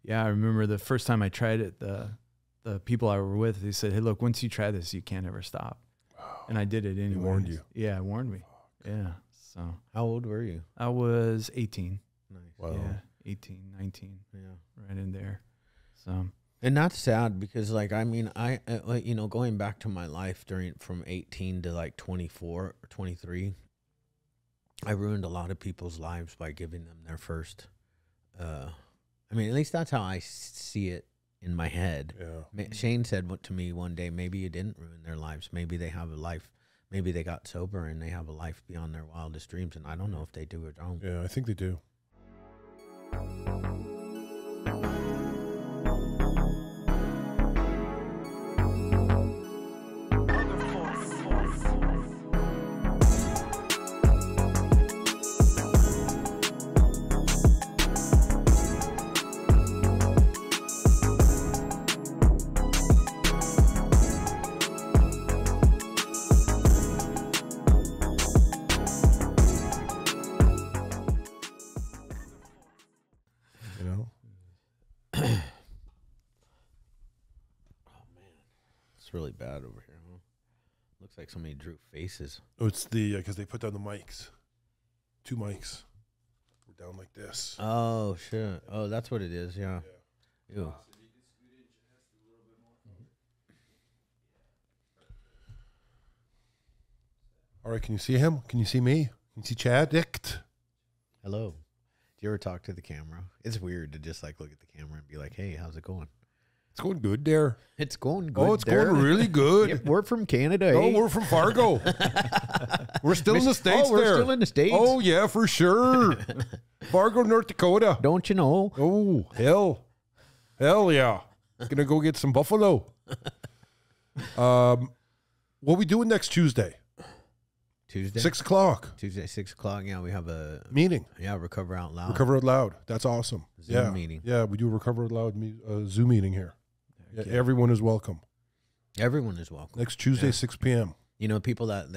Yeah, I remember the first time I tried it, the people I were with, they said, hey, look, once you try this, you can't ever stop. And I did it anyway. They warned you. Yeah, it warned me. Yeah. So how old were you? I was 18. Nice. Wow. Yeah, 18, 19. Yeah. Right in there. So. And that's sad because, like, I mean, you know, going back to my life from 18 to like 24 or 23, I ruined a lot of people's lives by giving them their first. I mean, at least that's how I see it in my head. Yeah. Shane said to me one day, maybe you didn't ruin their lives. Maybe they have a life. Maybe they got sober and they have a life beyond their wildest dreams. And I don't know if they do or don't. Yeah, I think they do. It's really bad over here, huh? Looks like somebody drew faces. Oh, it's the because they put down the mics. 2 mics. We're down like this. Oh shit! Oh, that's what it is. Yeah. Ew. All right, can you see him? Can you see me? Can you see Chad? Hello. Do you ever talk to the camera? It's weird to just like look at the camera and be like, "Hey, how's it going?" It's going good there. It's going good. Oh, it's there. going really good. Yeah, we're from Canada. No, eh? we're from Fargo. We're still in the States. Oh, we're there. still in the States. Oh, yeah, for sure. Fargo, North Dakota. Don't you know? Oh, hell yeah. Gonna go get some buffalo. What we doing next Tuesday? Tuesday? 6 o'clock. Tuesday, 6 o'clock. Yeah, we have a meeting. Yeah, Recover Out Loud. Recover Out Loud. That's awesome. Zoom meeting. Yeah, we do a Recover Out Loud Zoom meeting here. Yeah, everyone is welcome. Everyone is welcome. Next Tuesday, 6 p.m. You know, people that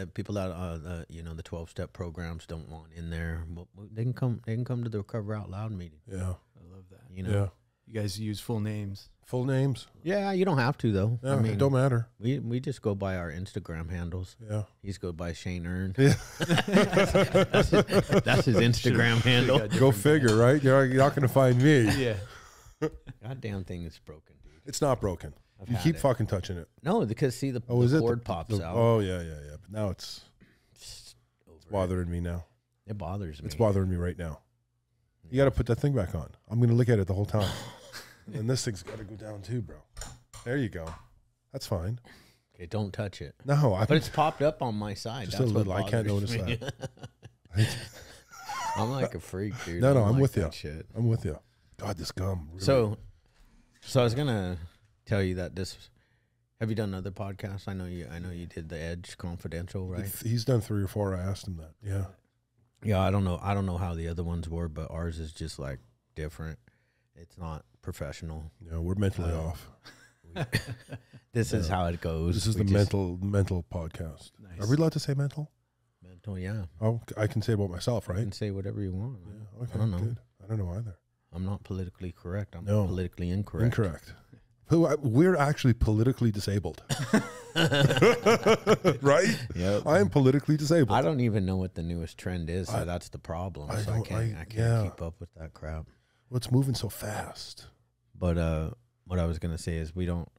you know, the 12-step programs don't want in there. They can come. They can come to the Recover Out Loud meeting. Yeah, I love that. You know, yeah. You guys use full names. Full names. Yeah, you don't have to though. Yeah, I mean, it don't matter. We just go by our Instagram handles. Yeah, he's go by Shane Earn. Yeah. that's his Instagram handle. Go figure, right? You're not going to find me. Yeah. Goddamn thing is broken, dude. It's not broken. You keep fucking touching it. No, because see the cord pops out. Oh yeah. But now it's bothering me now. It bothers me. It's bothering me right now. You got to put that thing back on. I'm going to look at it the whole time. And this thing's got to go down too, bro. There you go. That's fine. Okay, don't touch it. No, but it's popped up on my side. Just That's a little. I can't notice that. I'm like a freak, dude. No, I'm with you. Shit. I'm with you. God, this gum. Really. So I was gonna tell you that this. Have you done other podcasts? I know you did the Edge Confidential, right? He's done 3 or 4. I asked him that. Yeah. Yeah, I don't know how the other ones were, but ours is just like different. It's not professional. Yeah, we're mentally off. This is how it goes. This is the mental podcast. Nice. Are we allowed to say mental? Mental, yeah. Oh, I can say about myself, right? You can say whatever you want. Yeah, okay, I don't know. Good. I don't know either. I'm not politically correct. I'm politically incorrect. Incorrect. We're actually politically disabled. Right? Yep. I am politically disabled. I don't even know what the newest trend is, so that's the problem. I can't keep up with that crap. Well, it's moving so fast. But what I was gonna say is we don't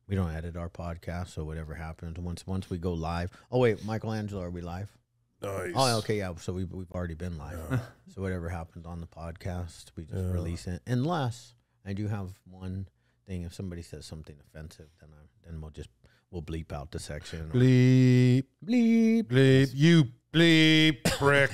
edit our podcast, so whatever happens once we go live. Oh wait, Michelangelo, are we live? Nice. Oh, okay, yeah. So we've already been live. Yeah. So whatever happens on the podcast, we just release it. Unless I do have one thing. If somebody says something offensive, then we'll bleep out the section. Bleep. Bleep. Bleep. You bleep prick.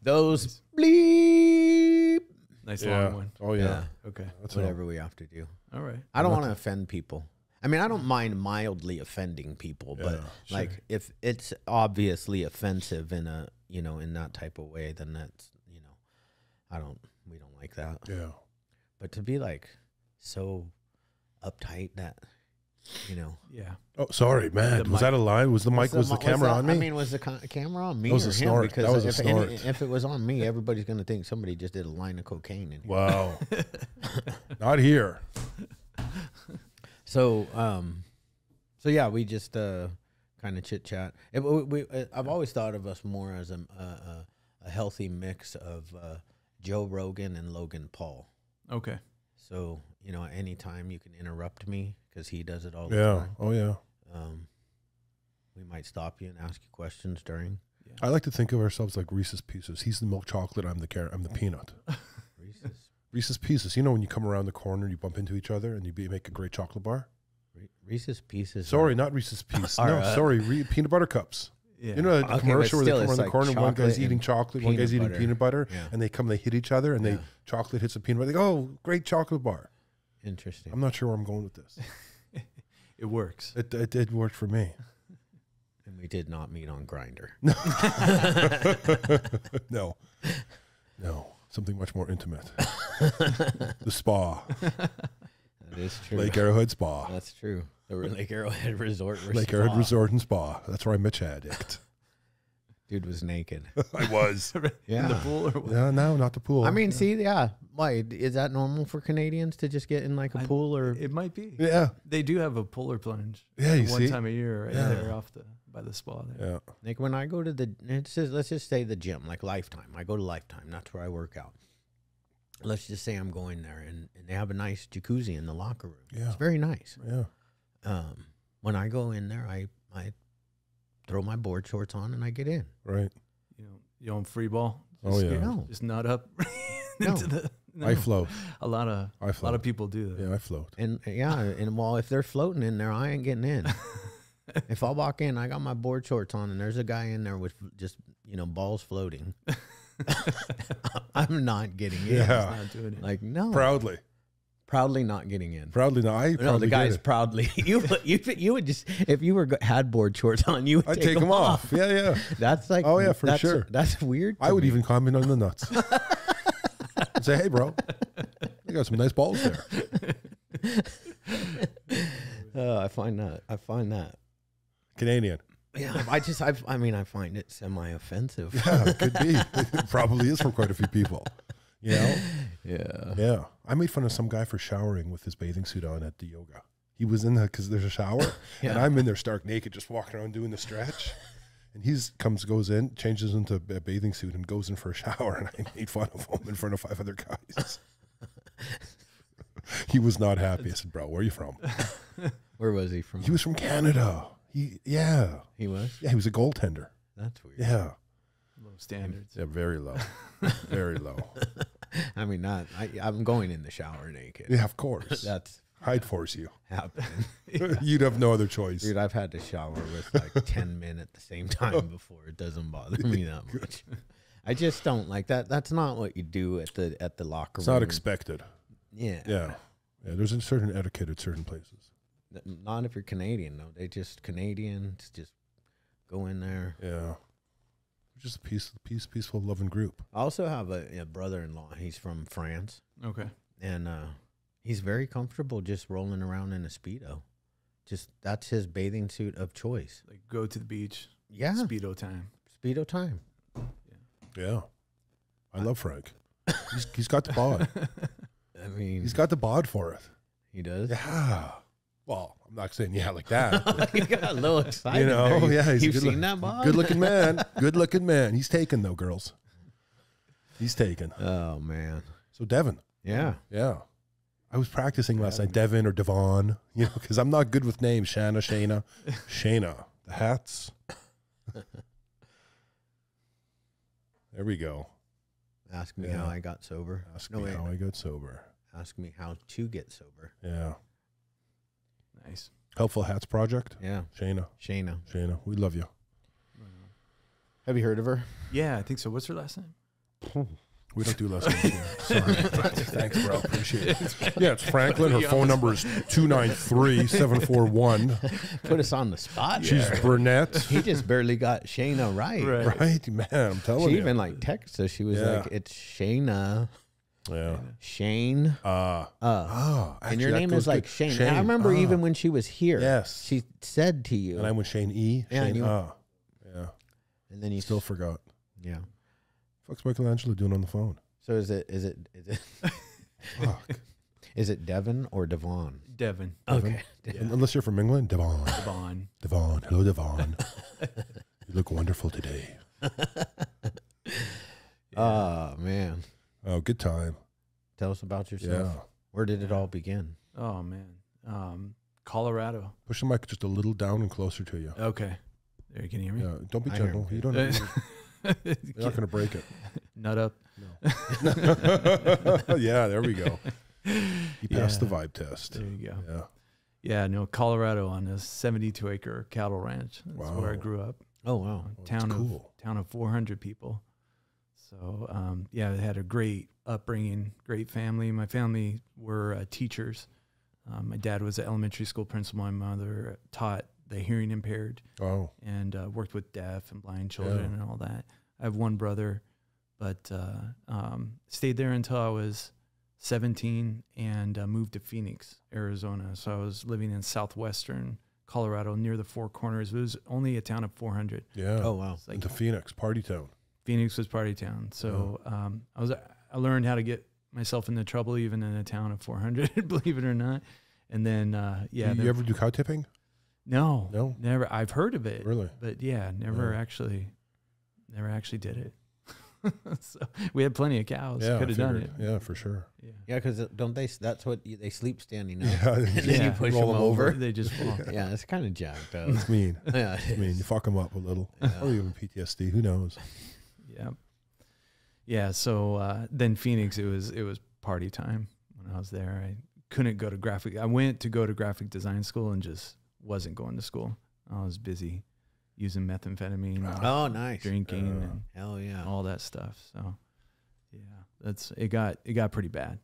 Those bleep. Nice long one. Oh yeah. Okay. That's whatever we have to do. All right. I don't want to offend people. I mean, I don't mind mildly offending people, but like if it's obviously offensive in a in that type of way, then that's we don't like that. Yeah. But to be like so uptight that you know. Yeah. Oh, sorry, man. The Was that a lie? Was the mic? Was the camera on me? I mean, was the camera on me That was or a him? snort. Because That was a if, snort. if it was on me, everybody's going to think somebody just did a line of cocaine in here. Wow. Not here. So, so yeah, we just kind of chit chat. I've always thought of us more as a healthy mix of Joe Rogan and Logan Paul. Okay. So, you know, anytime you can interrupt me because he does it all the Yeah. time. Oh, yeah. We might stop you and ask you questions during. I like to think of ourselves like Reese's Pieces. He's the milk chocolate. I'm the peanut. Reese's Pieces. You know when you come around the corner, you bump into each other, and you make a great chocolate bar. Reese's Pieces. Sorry, not Reese's Pieces. No, sorry, peanut butter cups. Yeah. You know the commercial where they come around the like corner, one guy's eating chocolate, one guy's eating butter. peanut butter, Yeah. and they hit each other, and Yeah. chocolate hits the peanut butter. They go, oh, great chocolate bar. Interesting. I'm not sure where I'm going with this. It works. It did work for me. And we did not meet on Grindr. No. Something much more intimate. The spa. That is true. Lake Arrowhead Spa. That's true. The Lake Arrowhead Resort. Lake Arrowhead Resort and Spa. That's where I met Addict. Dude was naked. I was. Yeah. In the pool or what? No, not the pool. I mean, see, yeah. Why is that normal for Canadians to just get in like a pool or? It might be. Yeah. They do have a polar plunge. Yeah, you one see? time a year right Yeah. there by the spa there. Yeah. Like when I go to let's just say the gym, like Lifetime. I go to Lifetime. That's where I work out. Let's just say I'm going there and they have a nice jacuzzi in the locker room. Yeah. It's very nice. Yeah. When I go in there, I throw my board shorts on and I get in. Right. You don't free ball. Oh, yeah. No. Just nut up. No. into the, no. I float. A lot of people do that. Yeah, I float. And well, if they're floating in there, I ain't getting in. If I walk in, I got my board shorts on, and there's a guy in there with just balls floating. I'm not getting in. Yeah. Not doing it. Like no, Proudly not getting in. not. I No, proudly the guy's get it. proudly. You would just if you had board shorts on, you would I'd take them off. Yeah, yeah. That's like Oh, yeah, for sure. That's weird. I would even comment on the nuts. I'd say, hey, bro, you got some nice balls there. I find that. Canadian. Yeah, I find it semi-offensive. Yeah, it could be. It probably is for quite a few people. You know? Yeah. Yeah. I made fun of some guy for showering with his bathing suit on at the yoga. He was in because there's a shower, and I'm in there stark naked, just walking around doing the stretch. And he goes in, changes into a bathing suit, and goes in for a shower. And I made fun of him in front of 5 other guys. He was not happy. I said, "Bro, where are you from?" Where was he from? He was from Canada. He was. Yeah, he was a goaltender. That's weird. Yeah. Low standards. Yeah, very low. Very low. I mean, I'm going in the shower naked. Yeah, of course. That's I'd force you. happening. You'd have no other choice. Dude, I've had to shower with like 10 men at the same time before. It doesn't bother me that much. I just don't like that. That's not what you do at the locker room. It's not expected. Yeah. Yeah. Yeah, there's a certain etiquette at certain places. Not if you're Canadian, though. Canadians just go in there. Yeah. Just a peaceful, loving group. I also have a brother-in-law. He's from France. Okay. And he's very comfortable just rolling around in a Speedo. That's his bathing suit of choice. Like go to the beach. Yeah. Speedo time. Speedo time. Yeah. I love Frank. He's got the bod. I mean, He's got the bod for it. he does. Yeah. Well, I'm not saying like that. He got a little excited. You know, there. yeah. You've seen that, Bob? Good looking man. Good looking man. He's taken though, girls. He's taken. Oh man. So Devin. Yeah. Yeah. I was practicing last night, Devin or Devon, because I'm not good with names. Shayna. The hats. There we go. Ask me how I got sober. Ask me how I got sober. Ask me how to get sober. Yeah. Nice. Helpful Hats Project. Yeah. Shayna, we love you. Have you heard of her? Yeah, I think so. What's her last name? We don't do last names here. Sorry. Thanks, bro. Appreciate it. Yeah, it's Franklin. Her phone number is 293-741. Put us on the spot. She's brunette. He just barely got Shayna right. Right, man. I'm telling She you. even texted us. She was like, "It's Shayna." Yeah. Shane. And your name is like Shane. Shane. I remember even when she was here. Yes. She said to you. And I went Shane E. Yeah, Shane yeah. And then you still forgot. Yeah. What's Michelangelo doing on the phone? So is it Fuck. is it Devin or Devon? Devin. Okay. Unless you're from England, Devon. Devon. Devon. Hello, Devon. You look wonderful today. Oh, man. Oh, good time. Tell us about yourself. Yeah. Where did it all begin? Oh man. Colorado. Push the mic just a little down and closer to you. Okay. There, can you hear me? Yeah. Don't be I hear gentle. you. You don't. You're not going to break it. Nut up. No. Yeah. There we go. You passed the vibe test. There you go. Yeah. Yeah, no, Colorado on a 72-acre cattle ranch. That's where I grew up. Oh, wow. Town cool. of 400 people. So, yeah, I had a great upbringing, great family. My family were teachers. My dad was an elementary school principal. My mother taught the hearing impaired. Oh. And worked with deaf and blind children and all that. I have one brother, but stayed there until I was 17 and moved to Phoenix, Arizona. So I was living in southwestern Colorado near the Four Corners. It was only a town of 400. Yeah. Oh, wow. Like, Into Phoenix, party town. Phoenix was party town. So I learned how to get myself into trouble even in a town of 400, believe it or not. And then, You ever do cow tipping? No, never. I've heard of it. Really? But yeah, never actually did it. So we had plenty of cows. Yeah, Could have done it. Yeah, for sure. Yeah, because don't they? That's what they sleep standing up. Yeah, And then you push them over. They just fall. Yeah, it's kind of jacked up. It's mean. Yeah, It's mean. You fuck them up a little. Or even PTSD. Who knows? Yeah. Yeah. So then Phoenix, it was party time when I was there. I couldn't go to graphic. I went to go to graphic design school and just wasn't going to school. I was busy using methamphetamine. Oh, nice. Drinking and Hell yeah. all that stuff. So yeah, it got pretty bad.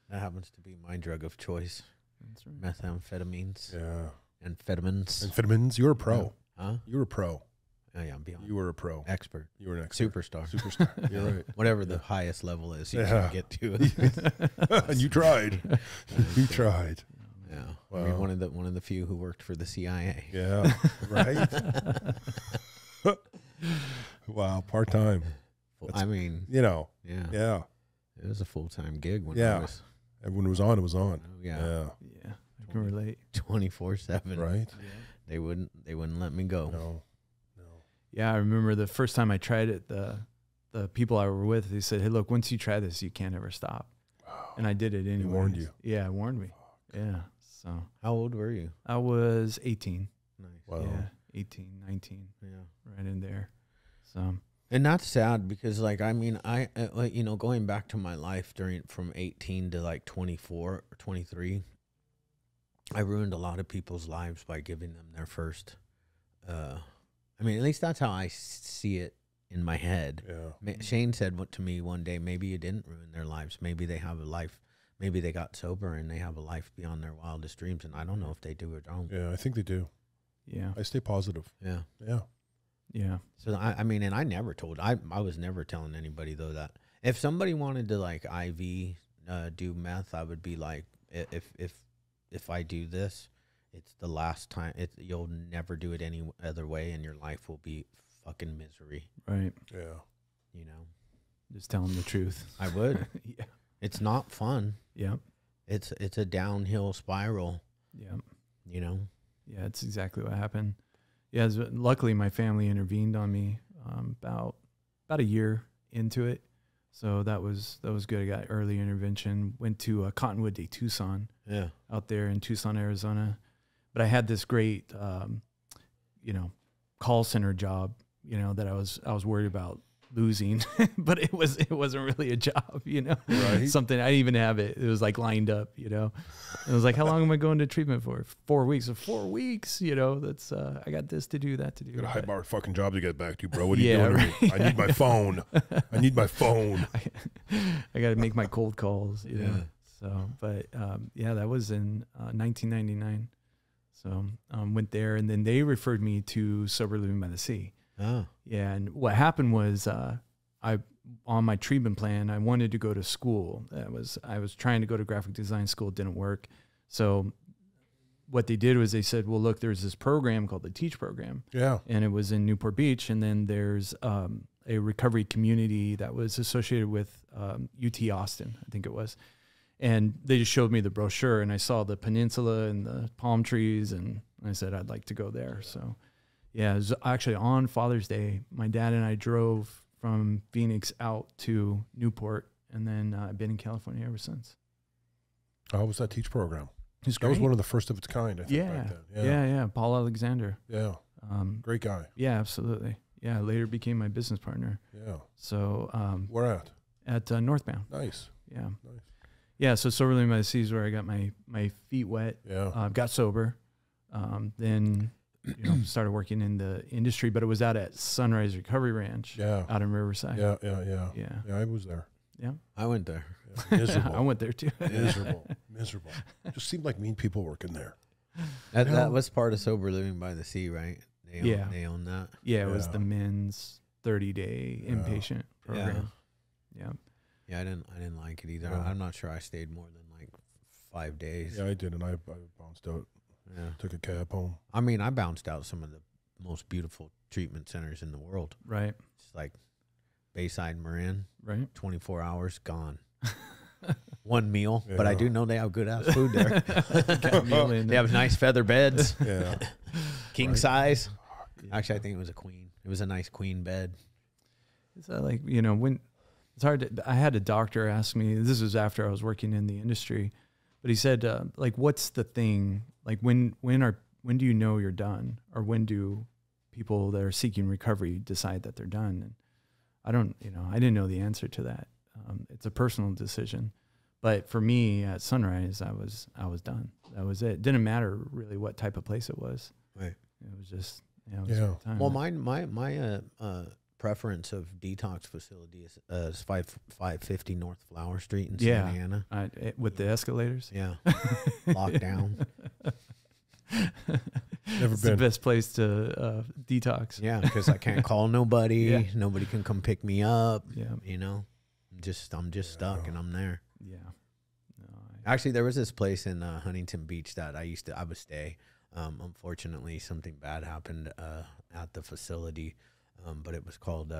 That happens to be my drug of choice. That's right. Methamphetamines. Yeah. Amphetamines. Amphetamines. You were a pro. Huh? You were a pro. Oh, yeah, I'm beyond. You were a pro. Expert. You were an expert. Superstar. Superstar. You're right. Whatever the highest level is you Yeah. can get to. And you tried. You tried. Yeah. Wow. I mean, one of the few who worked for the CIA. Yeah. Right. Wow. Part time. I mean, Yeah. yeah. It was a full-time gig when Yeah. I was. And when it was on, it was on. Oh, yeah. Yeah, I can relate. 24/7. Right. They wouldn't let me go. No. Yeah, I remember the first time I tried it, the people I were with, they said, "Hey, look, once you try this, you can't ever stop." And I did it anyway. He warned you. Yeah, it warned me. Yeah. So How old were you? I was 18. Nice. Wow. Yeah, 18, 19, Yeah. right in there. So And that's sad because, like, I mean, going back to my life from 18 to like 24 or 23, I ruined a lot of people's lives by giving them their first. I mean, at least that's how I see it in my head. Yeah. Shane said to me one day, maybe you didn't ruin their lives. Maybe they have a life. Maybe they got sober and they have a life beyond their wildest dreams. And I don't know if they do or don't. Yeah. I think they do. yeah, I stay positive. Yeah. Yeah. yeah, So I mean, and I never told. I was never telling anybody though that if somebody wanted to like IV do meth, I would be like, if I do this, it's the last time. You'll never do it any other way, and your life will be fucking misery. right. Yeah. You know, Just tell them the truth. I would. Yeah, It's not fun. yep, It's a downhill spiral. yep. You know. Yeah, it's exactly what happened. Yeah, luckily my family intervened on me about a year into it, so that was good. I got early intervention. Went to Cottonwood Day, Tucson, Yeah. out there in Tucson, Arizona. But I had this great, call center job, that I was worried about losing, but it wasn't really a job, Right. something. I didn't even have it. It was like lined up, It was like, how long am I going to treatment for? 4 weeks. 4 weeks, that's, I got this to do, that to do. Got a But- high bar fucking job to get back to, bro. What are you Yeah, doing right. to me? I need my phone. I need my phone. I got to make my cold calls, Yeah. So, but that was in 1999. So went there, and then they referred me to Sober Living by the Sea. Oh. Yeah, and what happened was I on my treatment plan, I wanted to go to school. I was trying to go to graphic design school. It didn't work. So what they did was they said, well, look, there's this program called the Teach program. Yeah. And it was in Newport Beach. And then there's a recovery community that was associated with UT Austin, I think it was. And they just showed me the brochure, and I saw the peninsula and the palm trees, and I said, I'd like to go there. So yeah, it was actually on Father's Day. My dad and I drove from Phoenix out to Newport, and then I've been in California ever since. How was that Teach program? That was one of the first of its kind, I think, back then. Yeah. Paul Alexander. Yeah. Great guy. Yeah, absolutely. Yeah, later became my business partner. Yeah. So where at? At Northbound. Nice. Yeah. Nice. Yeah, so Sober Living by the Sea is where I got my feet wet. Yeah. Got sober. Then started working in the industry, but it was out at Sunrise Recovery Ranch. Yeah. Out in Riverside. Yeah. Yeah. Yeah, I was there. Yeah. I went there. Yeah. Miserable. I went there too. Miserable. Just seemed like mean people working there. That was part of Sober Living by the Sea, right? They own that. Yeah, it was the men's 30-day inpatient program. Yeah. Yeah, I didn't like it either. Yeah. I'm not sure I stayed more than like 5 days. Yeah, I did, and I bounced out. Yeah. Took a cab home. I mean, I bounced out some of the most beautiful treatment centers in the world. Right. It's like Bayside Marin. Right. 24 hours gone. One meal, but I do know they have good ass food there. They have nice feather beds. Yeah. King size. Actually, I think it was a queen. It was a nice queen bed. Is that like, when it's hard to, I had a doctor ask me, this was after I was working in the industry, but he said, like, what's the thing? Like when do you know you're done? Or when do people that are seeking recovery decide that they're done? And I didn't know the answer to that. It's a personal decision, but for me at Sunrise, I was done. That was it. Didn't matter really what type of place it was. Right. It was just, time. Well, my preference of detox facility is 550 North Flower Street in Santa Ana. With the escalators. Yeah. Locked down. Never It's been. the best place to detox. Yeah, because I can't call nobody. Yeah. Nobody can come pick me up. Yeah. I'm just stuck, and I'm there. Yeah. No, Actually, there was this place in Huntington Beach that I would stay. Unfortunately, something bad happened at the facility, but it was called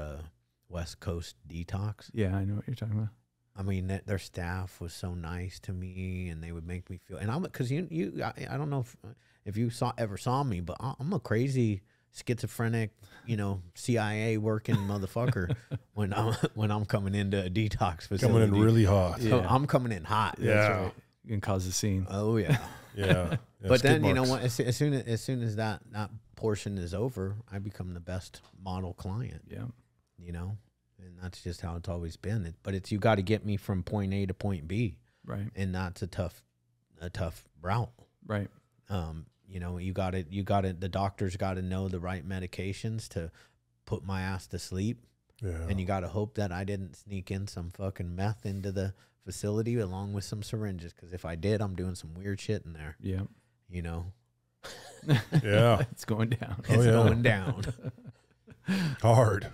West Coast Detox. Yeah, I know what you're talking about. I mean, their staff was so nice to me, and they would make me feel. And because I don't know if you ever saw me, but I'm a crazy schizophrenic, CIA working motherfucker when I'm coming into a detox facility. Coming in really hot. So I'm coming in hot. Yeah. That's right. You can cause a scene. Oh yeah. Yeah. But skid then marks. what? As soon as that portion is over, I become the best model client. Yeah. And that's just how it's always been. But you got to get me from point A to point B, Right. and that's a tough route. Right. You got to. The doctor's got to know the right medications to put my ass to sleep, Yeah. and you got to hope that I didn't sneak in some fucking meth into the facility along with some syringes. Because if I did, I'm doing some weird shit in there. Yeah. Yeah. It's going down. It's going down. Hard.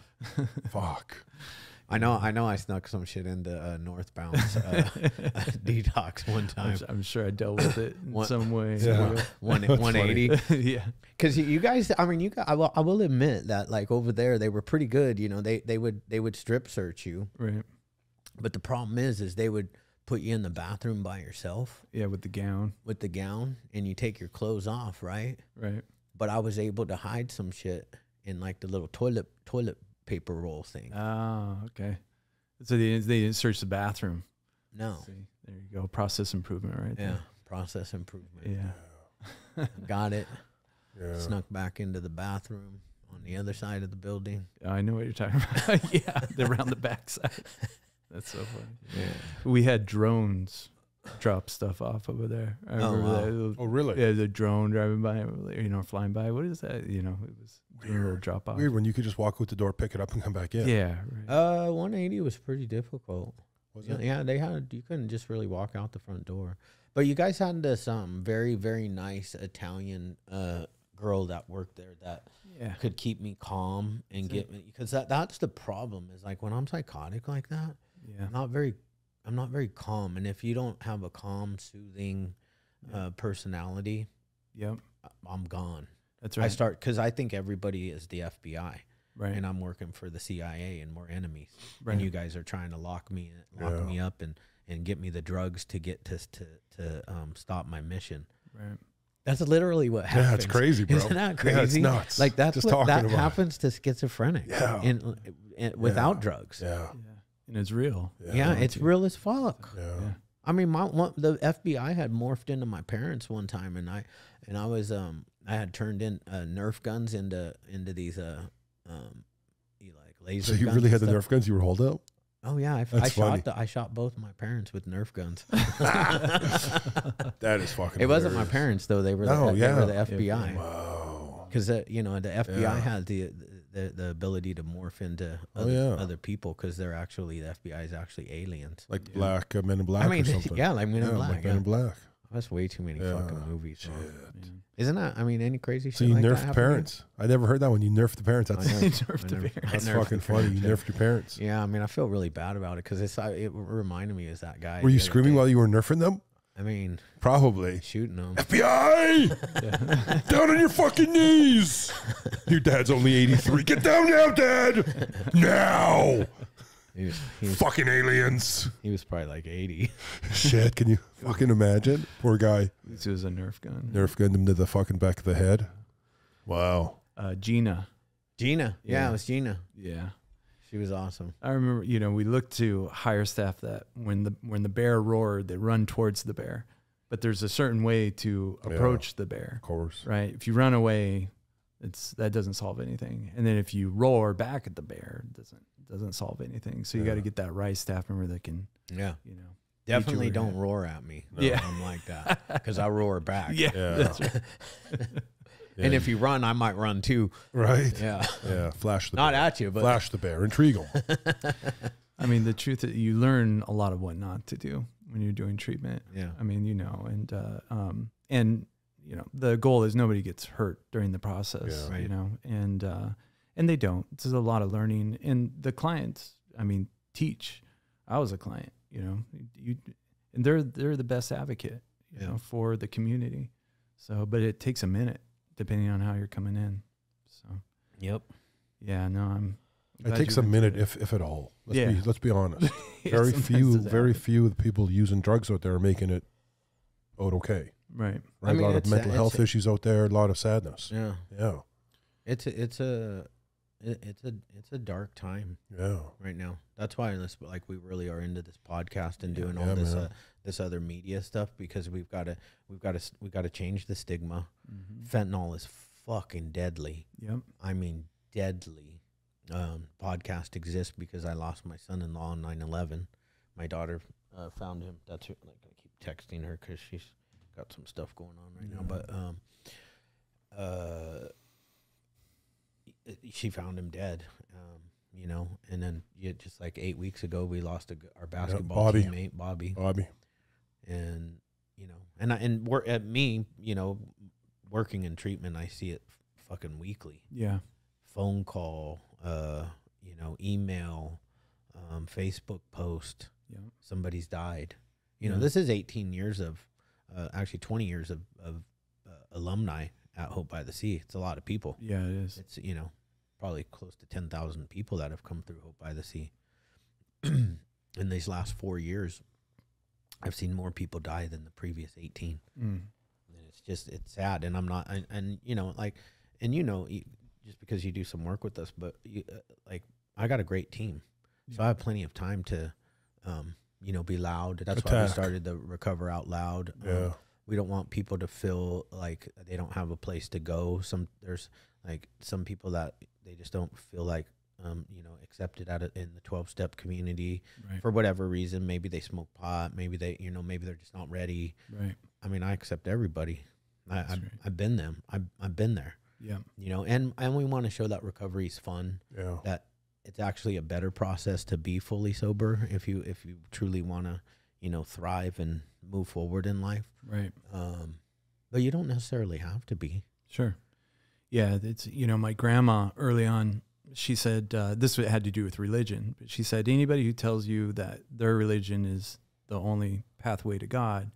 Fuck. I know. I snuck some shit into Northbound's detox one time. I'm sure I dealt with it in some way. Yeah. 180. Yeah. Because you guys, I will admit that like over there they were pretty good. They would strip search you, Right. but the problem is they would put you in the bathroom by yourself Yeah, with the gown. and you take your clothes off, right? Right. But I was able to hide some shit in like the little toilet paper roll thing. Oh, okay. So they didn't search the bathroom. No. See, there you go. Process improvement right Yeah. there. Process improvement. Yeah. Got it. Yeah. Snuck back into the bathroom on the other side of the building. I know what you're talking about. Yeah. They're around the backside. That's so funny. Yeah. We had drones drop stuff off over there. I remember that. Oh, really? Yeah, the drone driving by, flying by. What is that? It was doing a little drop off. Weird when you could just walk out the door, pick it up, and come back in. Yeah. Right. 180 was pretty difficult. Was it? Yeah, you couldn't just really walk out the front door. But you guys had this very, very nice Italian girl that worked there that could keep me calm and get me, because that's the problem is like when I'm psychotic like that, I'm not very calm. And if you don't have a calm, soothing personality, I'm gone. That's right. Because I think everybody is the FBI. Right. And I'm working for the CIA and we're enemies. Right. And you guys are trying to lock me up and get me the drugs to get to stop my mission. Right. That's literally what happens. Yeah, it's crazy, bro. Isn't that crazy? Yeah, it's nuts. Like that's just what that about happens to schizophrenic. Yeah. Without drugs. Yeah. And it's real. Yeah, it's real as fuck. Yeah. I mean, the FBI had morphed into my parents one time, and I had turned in Nerf guns into these like laser. So you guns really had the stuff. Nerf guns you were holding up? Oh yeah, I shot both my parents with Nerf guns. That is fucking. It wasn't my parents though; they were the FBI. Wow. Because the FBI had the ability to morph into other people because they're actually the FBI is actually aliens, like black Men in Black. I mean, or something. like Men in Black. Like Men in Black. That's way too many fucking movies. Isn't that? I mean, any crazy shit? So you like nerfed parents? I never heard that one. You nerfed the parents. That's That's fucking funny. You nerfed your parents. Yeah, I mean, I feel really bad about it because it reminded me of that guy. Were you screaming while you were nerfing them? I mean, probably shooting them. FBI, down on your fucking knees. Your dad's only 83. Get down now, Dad. Now. He was fucking aliens. He was probably like 80. Shit, can you fucking imagine? Poor guy. This was a Nerf gun. Nerf gunned him to the fucking back of the head. Wow. Gina. Yeah, it was Gina. Yeah. She was awesome. I remember, we looked to hire staff that when the bear roared, they run towards the bear. But there's a certain way to approach the bear. Of course. Right? If you run away, that doesn't solve anything. And then if you roar back at the bear, it doesn't solve anything. So you got to get that right staff member that can, definitely don't roar at me. No, I'm like that because I roar back. Yeah. That's right. And if you run, I might run too. Right. Yeah. Yeah. Flash the Not bear. at you, but flash the bear. Intrigue them. I mean, the truth is you learn a lot of what not to do when you're doing treatment. Yeah. I mean, and the goal is nobody gets hurt during the process, and they don't. There's a lot of learning, and the clients, teach. I was a client, and they're the best advocate, for the community. So, but it takes a minute depending on how you're coming in. So, yep. Yeah, no, it takes a minute, if at all. Let's be honest. Very few of the people using drugs out there are making it okay. Right. A lot of mental health issues out there, a lot of sadness. Yeah. Yeah. It's a dark time. Yeah. Right now. That's why we really are into this podcast and doing all this other media stuff because we've got to change the stigma. Mm-hmm. Fentanyl is fucking deadly. Yep. I mean deadly. Podcast exists because I lost my son-in-law on 9/11. My daughter found him. That's like I keep texting her because she's got some stuff going on right now. But she found him dead. And then just like 8 weeks ago, we lost our basketball teammate, Bobby. And and we're at me, working in treatment, I see it fucking weekly. Yeah. Phone call, email, Facebook post. Yeah. Somebody's died. This is 18 years of, actually 20 years of alumni at Hope by the Sea. It's a lot of people. Yeah, it is. It's, probably close to 10,000 people that have come through Hope by the Sea. In these last 4 years, I've seen more people die than the previous 18. And it's sad. And I'm not, just because you do some work with us, but I got a great team. So I have plenty of time to, be loud. That's why we started the Recover Out Loud. Yeah. We don't want people to feel like they don't have a place to go. There's some people that they just don't feel like, accepted in the 12-step community for whatever reason. Maybe they smoke pot. Maybe maybe they're just not ready. Right. I mean, I accept everybody. I've been them. I've been there. Yeah. And we want to show that recovery is fun. Yeah. That it's actually a better process to be fully sober if you truly want to, thrive and move forward in life. Right. But you don't necessarily have to be. Sure. Yeah, it's, you know, my grandma early on, she said, this had to do with religion, but she said, anybody who tells you that their religion is the only pathway to God,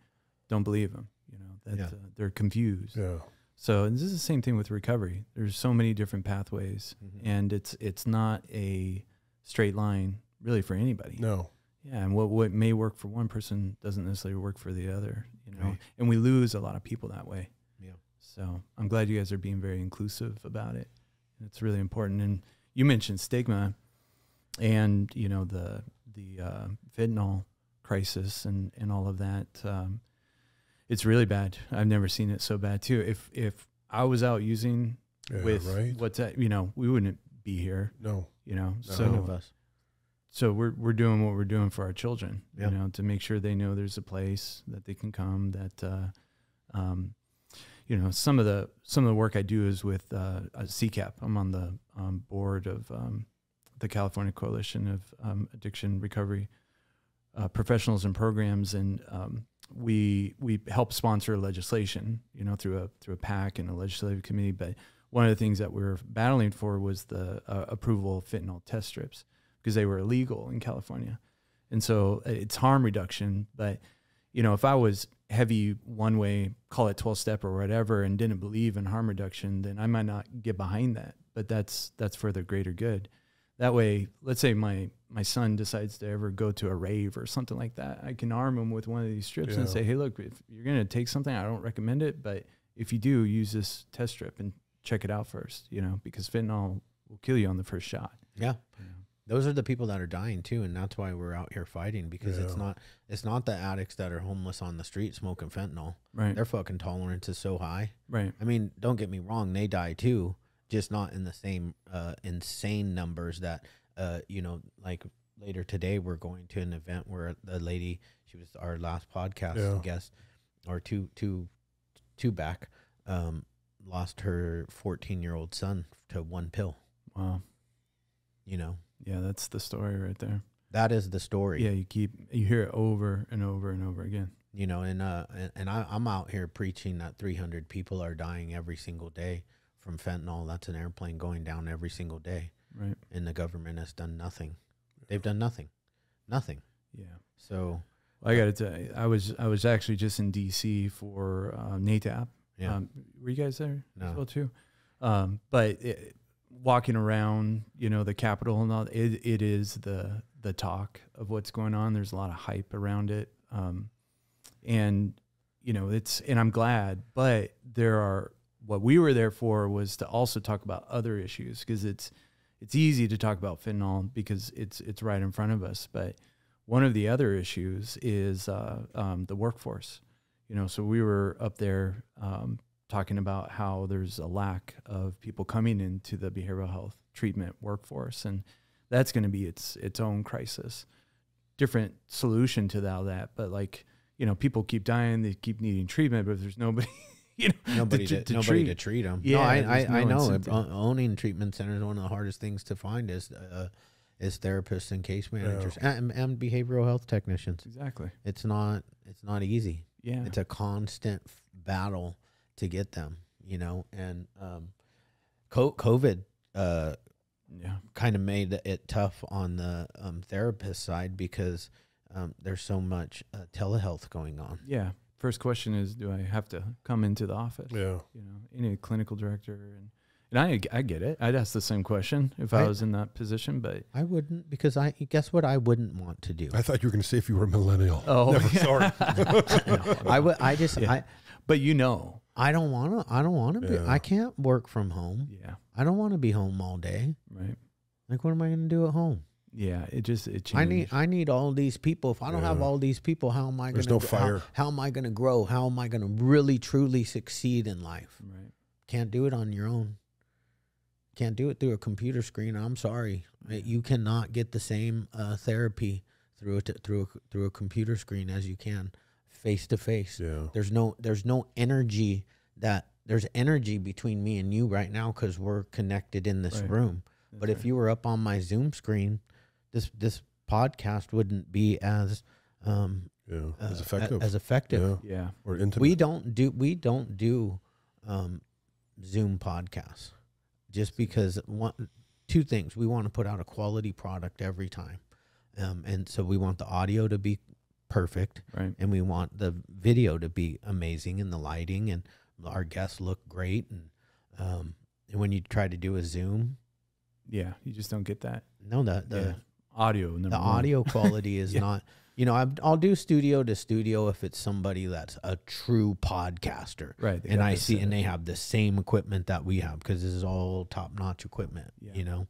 don't believe them. You know, that they're confused. Yeah. So this is the same thing with recovery. There's so many different pathways, and it's not a straight line really for anybody. No. Yeah, and what may work for one person doesn't necessarily work for the other, you know. Right. And we lose a lot of people that way. Yeah. So I'm glad you guys are being very inclusive about it. It's really important. And you mentioned stigma, and you know the fentanyl crisis and all of that. It's really bad. I've never seen it so bad too. If I was out using with what's that, you know, we wouldn't be here. No. You know, none of us. So we're doing what we're doing for our children, you know, to make sure they know there's a place that they can come. That, you know, some of the work I do is with CCAP. I'm on the board of the California Coalition of Addiction Recovery Professionals and Programs, and we help sponsor legislation, you know, through a PAC and a legislative committee. But one of the things that we're battling for was the approval of fentanyl test strips, because they were illegal in California. And so it's harm reduction. But, you know, if I was heavy one way, call it 12-step or whatever, and didn't believe in harm reduction, then I might not get behind that. But that's for the greater good. That way, let's say my son decides to ever go to a rave or something like that, I can arm him with one of these strips and say, hey, look, if you're going to take something, I don't recommend it, but if you do, use this test strip and check it out first, you know, because fentanyl will kill you on the first shot. Yeah. Those are the people that are dying too, and that's why we're out here fighting, because it's not the addicts that are homeless on the street smoking fentanyl. Right. Their fucking tolerance is so high. Right. I mean, don't get me wrong, they die too, just not in the same insane numbers that you know, like later today we're going to an event where a lady, she was our last podcast guest, or two back, lost her 14-year-old son to one pill. Wow. You know. Yeah, that's the story right there. That is the story. Yeah, you hear it over and over and over again. You know, and I'm out here preaching that 300 people are dying every single day from fentanyl. That's an airplane going down every single day. Right. And the government has done nothing. They've done nothing. Nothing. Yeah. So I got to tell you, I was actually just in D.C. for NATAP. Yeah. Were you guys there as well too? But walking around, you know, the Capitol and all, it is the talk of what's going on. There's a lot of hype around it. And, you know, and I'm glad, but what we were there for was to also talk about other issues, because it's easy to talk about fentanyl because it's right in front of us. But one of the other issues is the workforce, you know, so we were up there talking about how there's a lack of people coming into the behavioral health treatment workforce, and that's going to be its own crisis. Different solution to that, but like, you know, people keep dying, they keep needing treatment, but if there's nobody, you know, nobody to treat them. Yeah, I know. Owning treatment centers is one of the hardest things to find is therapists and case managers and behavioral health technicians. Exactly. It's not easy. Yeah, it's a constant battle to get them, you know, and COVID kind of made it tough on the therapist side, because there's so much telehealth going on. Yeah. First question is, do I have to come into the office? Yeah. You know, any clinical director, and I get it. I'd ask the same question if I was in that position, but I wouldn't, because guess what I wouldn't want to do. I thought you were going to say if you were a millennial. Oh, sorry. No, but you know. I don't want to be. I can't work from home. Yeah. I don't want to be home all day. Right. Like, what am I going to do at home? Yeah, it changed. I need all these people. If I don't have all these people, how am I going to? There's no fire. How am I going to grow? How am I going to really truly succeed in life? Right. Can't do it on your own. Can't do it through a computer screen. I'm sorry, you cannot get the same therapy through a computer screen as you can face to face. Yeah. There's no energy there's energy between me and you right now, because we're connected in this room. But if you were up on my Zoom screen, this podcast wouldn't be as effective. Yeah. Or intimate. We don't do Zoom podcasts, just because two things. We want to put out a quality product every time. And so we want the audio to be perfect, right, and we want the video to be amazing, and the lighting and our guests look great. And when you try to do a Zoom, yeah, you just don't get that. No, the audio, the audio quality is not. You know, I'll do studio to studio if it's somebody that's a true podcaster, right? And I see, and they have the same equipment that we have, because this is all top notch equipment. Yeah. You know,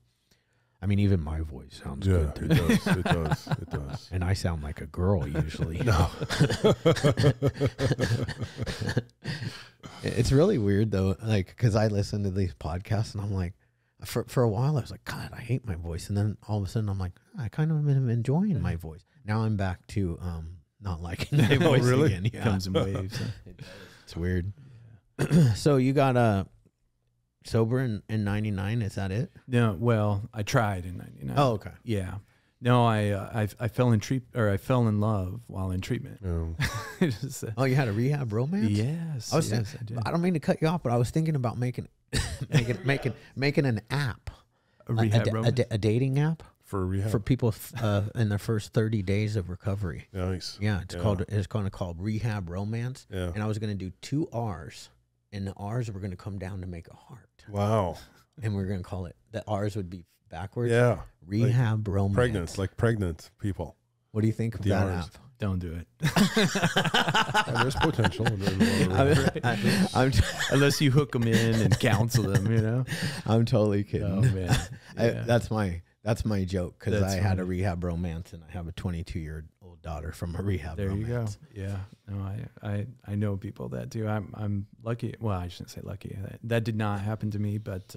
I mean, even my voice sounds good. It does. It does. It does. And I sound like a girl usually. No. It's really weird though, like, because I listen to these podcasts and I'm like, for a while I was like, God, I hate my voice, and then all of a sudden I'm like, I kind of am enjoying my voice. Now I'm back to not liking my voice again. Yeah. It comes in waves. It's weird. Yeah. So you got sober in 99? Is that it? No, well, I tried in 99. Oh, okay. Yeah. No, I fell in love while in treatment. Oh, Oh, you had a rehab romance? Yes. Yes, I did. I don't mean to cut you off, but I was thinking about making an app, a rehab romance, a dating app for rehab, for people in their first 30 days of recovery. Nice. Yeah, it's called Rehab Romance. Yeah. And I was going to do 2 R's, and the R's were going to come down to make a heart. Wow. And we're going to call it, the R's would be backwards. Yeah. Rehab Romance. Pregnant people. What do you think of that R's. app? don't do it. There's potential. Unless you hook them in and counsel them, you know. I'm totally kidding. Oh man, yeah. That's my joke, because I had a funny. rehab romance, and I have a 22-year-old daughter from a rehab There romance. you go. Yeah. No, I know people that do. I'm lucky. Well, I shouldn't say lucky. That did not happen to me, but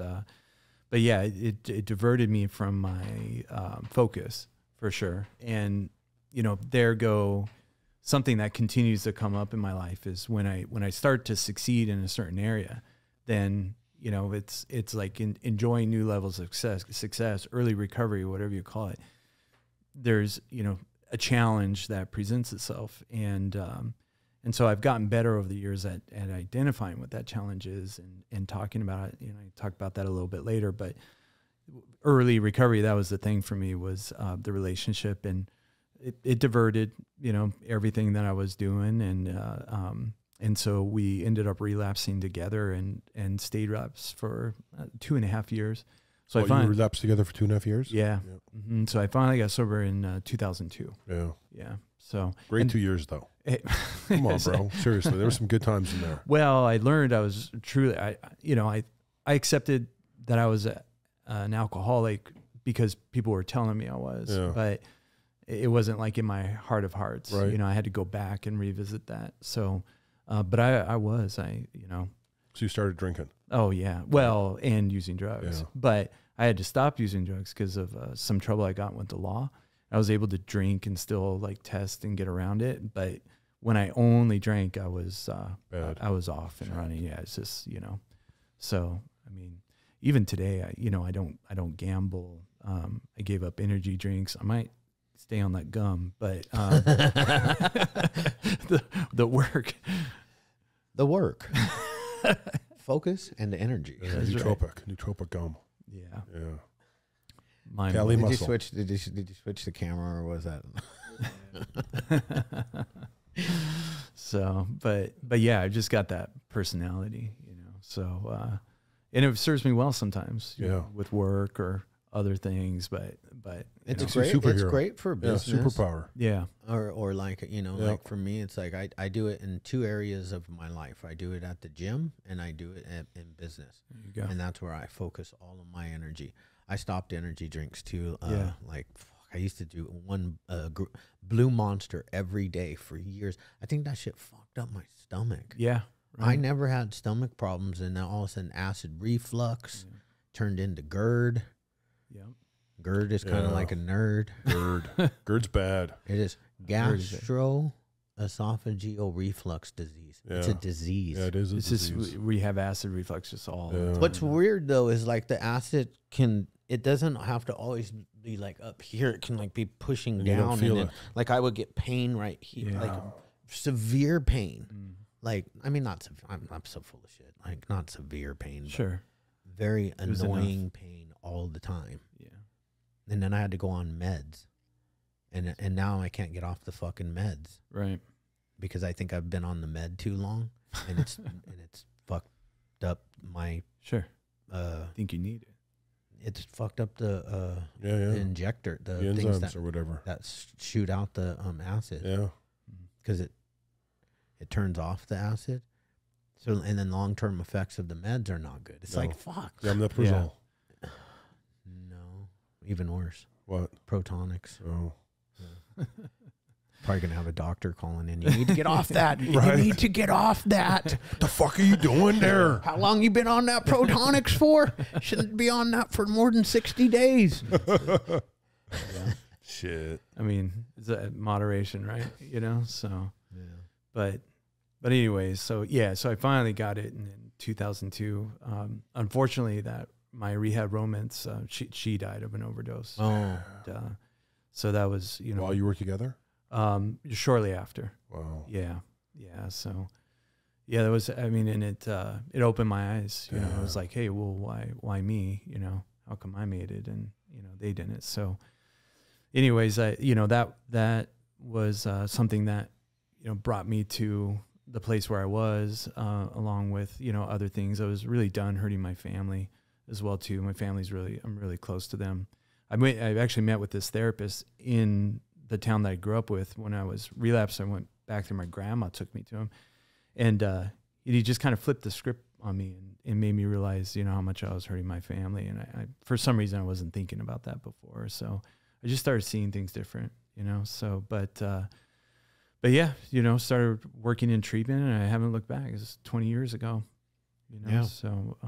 yeah, it diverted me from my focus for sure. And there go something that continues to come up in my life is when I start to succeed in a certain area, then it's like enjoying new levels of success, early recovery, whatever you call it. There's a challenge that presents itself, and so I've gotten better over the years at identifying what that challenge is and talking about it. I talk about that a little bit later, but early recovery, that was the thing for me, was the relationship, and it diverted, everything that I was doing. And so we ended up relapsing together and stayed reps for 2.5 years. So you relapsed together for 2.5 years? Yeah. Yep. Mm-hmm. So I finally got sober in 2002. Yeah. Yeah. So great 2 years though. Come on, bro. Seriously, there were some good times in there. Well, I learned I was truly, I accepted that I was an alcoholic because people were telling me I was, but it wasn't like in my heart of hearts. Right. I had to go back and revisit that. So, but I was. So you started drinking. Oh yeah. Well, and using drugs, but I had to stop using drugs because of some trouble I got with the law. I was able to drink and still like test and get around it, but when I only drank, I was bad. I was off and running. Yeah, it's just So I mean, even today, I don't gamble. I gave up energy drinks. I might stay on that gum, but the work, focus and the energy. Yeah, nootropic gum. Yeah. Cali Did you muscle. switch the camera, or was that? So, but yeah, I've just got that personality, So, and it serves me well sometimes. With work or other things, but it's great. It's great for business. Yeah, superpower. Yeah. Or like, like for me, it's like I do it in 2 areas of my life. I do it at the gym, and I do it in business. There you go. And that's where I focus all of my energy. I stopped energy drinks too. I used to do one Blue Monster every day for years. I think that shit fucked up my stomach. Yeah. Right. I never had stomach problems, and then all of a sudden acid reflux turned into GERD. Yeah. GERD is kind of like a nerd. GERD's bad. It is gastroesophageal reflux disease. Yeah. It's a disease. Yeah, it is a disease. Just we have acid reflux just all. Yeah. What's weird though is like the acid it doesn't have to always be like up here. It can like be pushing and down, and then, like I would get pain right here, like severe pain. like, I mean, I'm so full of shit. Like, not severe pain, but Sure. very annoying pain all the time. Yeah. And then I had to go on meds. And now I can't get off the fucking meds. Right. Because I think I've been on the med too long, and it's fucked up my. Sure. I think you need it. It's fucked up the the injector, the enzymes things that or whatever that shoot out the acid. Yeah. Because it turns off the acid. So and then long term effects of the meds are not good. It's like fuck. Omeprazole. No, even worse. What? Protonics. Oh. Probably gonna have a doctor calling in. You need to get off that. Right. You need to get off that. What the fuck are you doing there? How long you been on that Protonics for? Shouldn't be on that for more than 60 days. Shit. I mean, it's a moderation, right? You know, so. Yeah. But anyways, so I finally got it in 2002. Unfortunately, that my rehab romance, she died of an overdose. Oh. And, so that was, you know, While you were together? Shortly after. Wow. Yeah. So, that was, I mean, and it opened my eyes, you know, it was like, hey, well, why me? You know, how come I made it and, you know, they didn't. So anyways, that was something that, you know, brought me to the place where I was, along with, you know, other things. I was really done hurting my family as well too. My family's I'm really close to them. I actually met with this therapist in the town that I grew up with. When I was relapsed, I went back there. My grandma took me to him, and he just kind of flipped the script on me and made me realize, you know, how much I was hurting my family. And I for some reason, I wasn't thinking about that before. So I just started seeing things different, you know. So, but yeah, you know, started working in treatment, and I haven't looked back. It was 20 years ago, you know. Yeah. So,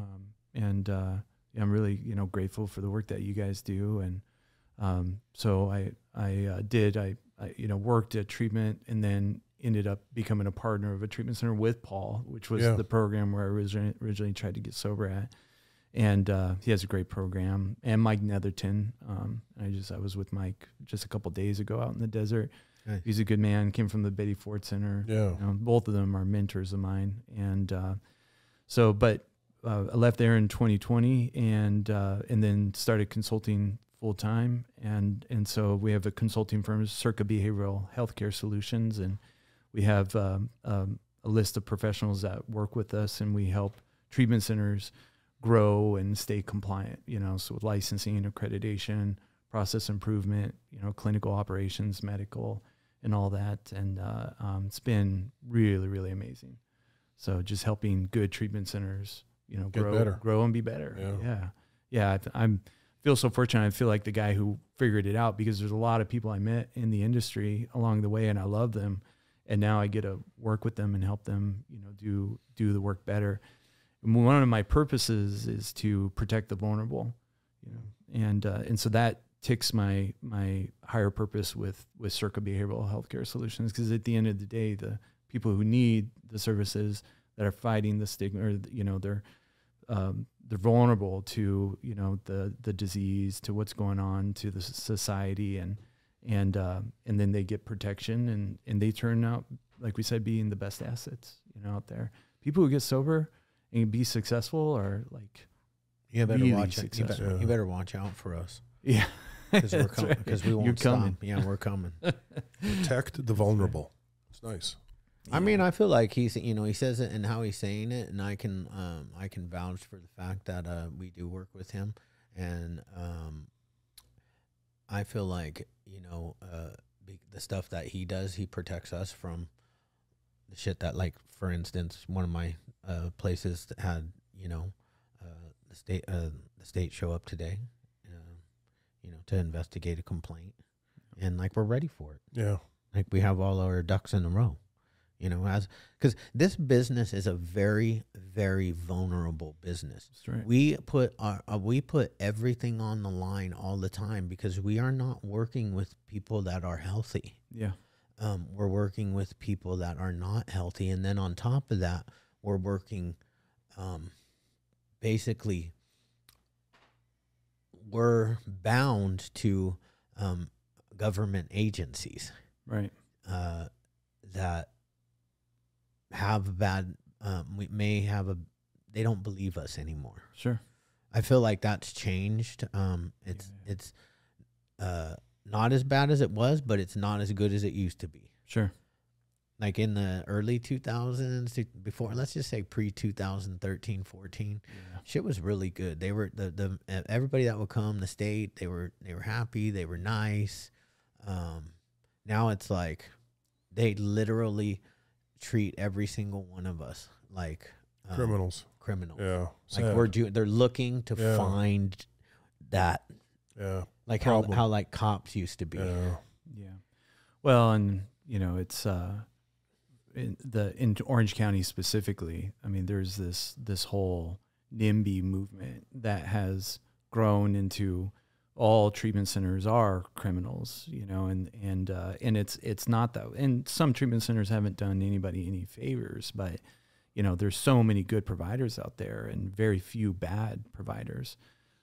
I'm really, you know, grateful for the work that you guys do. And so I you know, worked at treatment and then ended up becoming a partner of a treatment center with Paul, which was the program where I originally tried to get sober at. And he has a great program. And Mike Netherton. I was with Mike just a couple days ago out in the desert. Nice. He's a good man, came from the Betty Ford Center. Yeah. You know, both of them are mentors of mine. And I left there in 2020 and then started consulting full time. And so we have a consulting firm, Circa Behavioral Healthcare Solutions. And we have a list of professionals that work with us, and we help treatment centers grow and stay compliant, you know, so with licensing, accreditation, process improvement, you know, clinical operations, medical, and all that. And it's been really, really amazing. So just helping good treatment centers, you know, grow and be better. Yeah. I'm feel so fortunate. I feel like the guy who figured it out, because there's a lot of people I met in the industry along the way, and I love them. And now I get to work with them and help them, you know, do the work better. And one of my purposes is to protect the vulnerable, you know, and so that ticks my higher purpose with Circa Behavioral Healthcare Solutions, because at the end of the day, the people who need the services that are fighting the stigma, or, you know, they're vulnerable to, you know, the disease, to what's going on, to the society, and then they get protection, and they turn out, like we said, being the best assets, you know, out there. People who get sober and be successful are like, you better really watch it. You better watch out for us. Yeah, because we're coming. Because we won't stop. Yeah, we're coming. Protect the vulnerable. It's nice. I mean, I feel like he's, you know, he says it and how he's saying it, and I can vouch for the fact that we do work with him, and I feel like, you know, the stuff that he does, he protects us from the shit that, like, for instance, one of my places that had, you know, the state show up today, you know, to investigate a complaint, and like, we're ready for it. Yeah, like, we have all our ducks in a row. You know, because this business is a very, very vulnerable business. That's right. We put everything on the line all the time, because we are not working with people that are healthy. Yeah. We're working with people that are not healthy, and then on top of that, we're working, basically, we're bound to government agencies, right? That have bad, we may have they don't believe us anymore. Sure. I feel like that's changed. It's not as bad as it was, but it's not as good as it used to be. Sure. Like in the early 2000s, before, let's just say pre-2013, 14, shit was really good. They were the everybody that would come, the state, they were happy, they were nice. Now it's like they literally treat every single one of us like criminals. Yeah, Sad. like they're looking to find that. Yeah, like how like cops used to be. Yeah. Well, and you know, it's in Orange County specifically, I mean, there's this whole NIMBY movement that has grown into all treatment centers are criminals, you know, and it's not that. And some treatment centers haven't done anybody any favors, but you know, there's so many good providers out there and very few bad providers.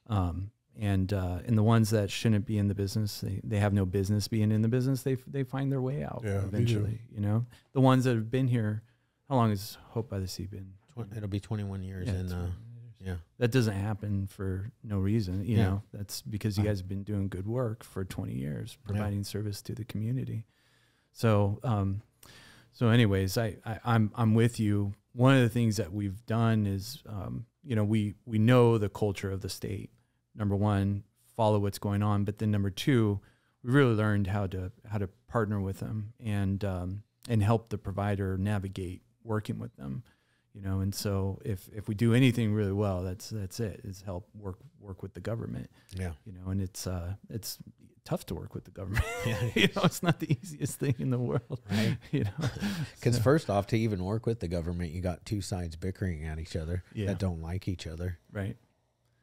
And the ones that shouldn't be in the business, they have no business being in the business. They find their way out eventually. You know, the ones that have been here. How long has Hope by the Sea been? It'll be 21 years. Yeah, that doesn't happen for no reason. You know, that's because you guys have been doing good work for 20 years, providing service to the community. So, anyways, I'm with you. One of the things that we've done is, you know, we know the culture of the state. Number one, follow what's going on, but then number two, we really learned how to partner with them and help the provider navigate working with them, you know. And so if we do anything really well, that's it, is help work with the government. Yeah, you know, and it's tough to work with the government. You know, it's not the easiest thing in the world, right? You know, because first off, to even work with the government, you got two sides bickering at each other that don't like each other, right?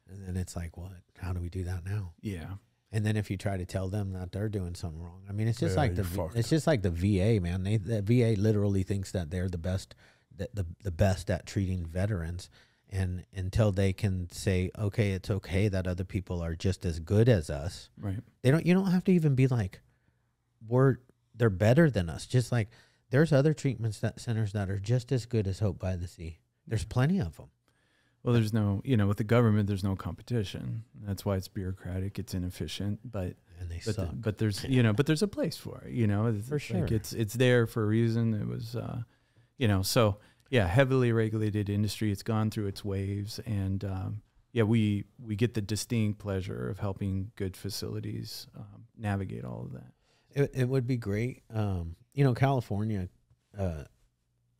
And then it's like, what? How do we do that now? Yeah. And then if you try to tell them that they're doing something wrong, I mean, it's just like it's just like the VA, man. The VA literally thinks that they're the best, the best at treating veterans, and until they can say, okay, it's okay that other people are just as good as us. Right. You don't have to even be like, they're better than us. Just like there's other treatment centers that are just as good as Hope by the Sea. There's plenty of them. Well, there's no, you know, with the government, there's no competition. That's why it's bureaucratic, it's inefficient, but suck. But there's, you know, but there's a place for it, you know. For sure. Like it's there for a reason. It was, you know, so yeah, heavily regulated industry. It's gone through its waves, and we get the distinct pleasure of helping good facilities navigate all of that. It would be great, you know, California.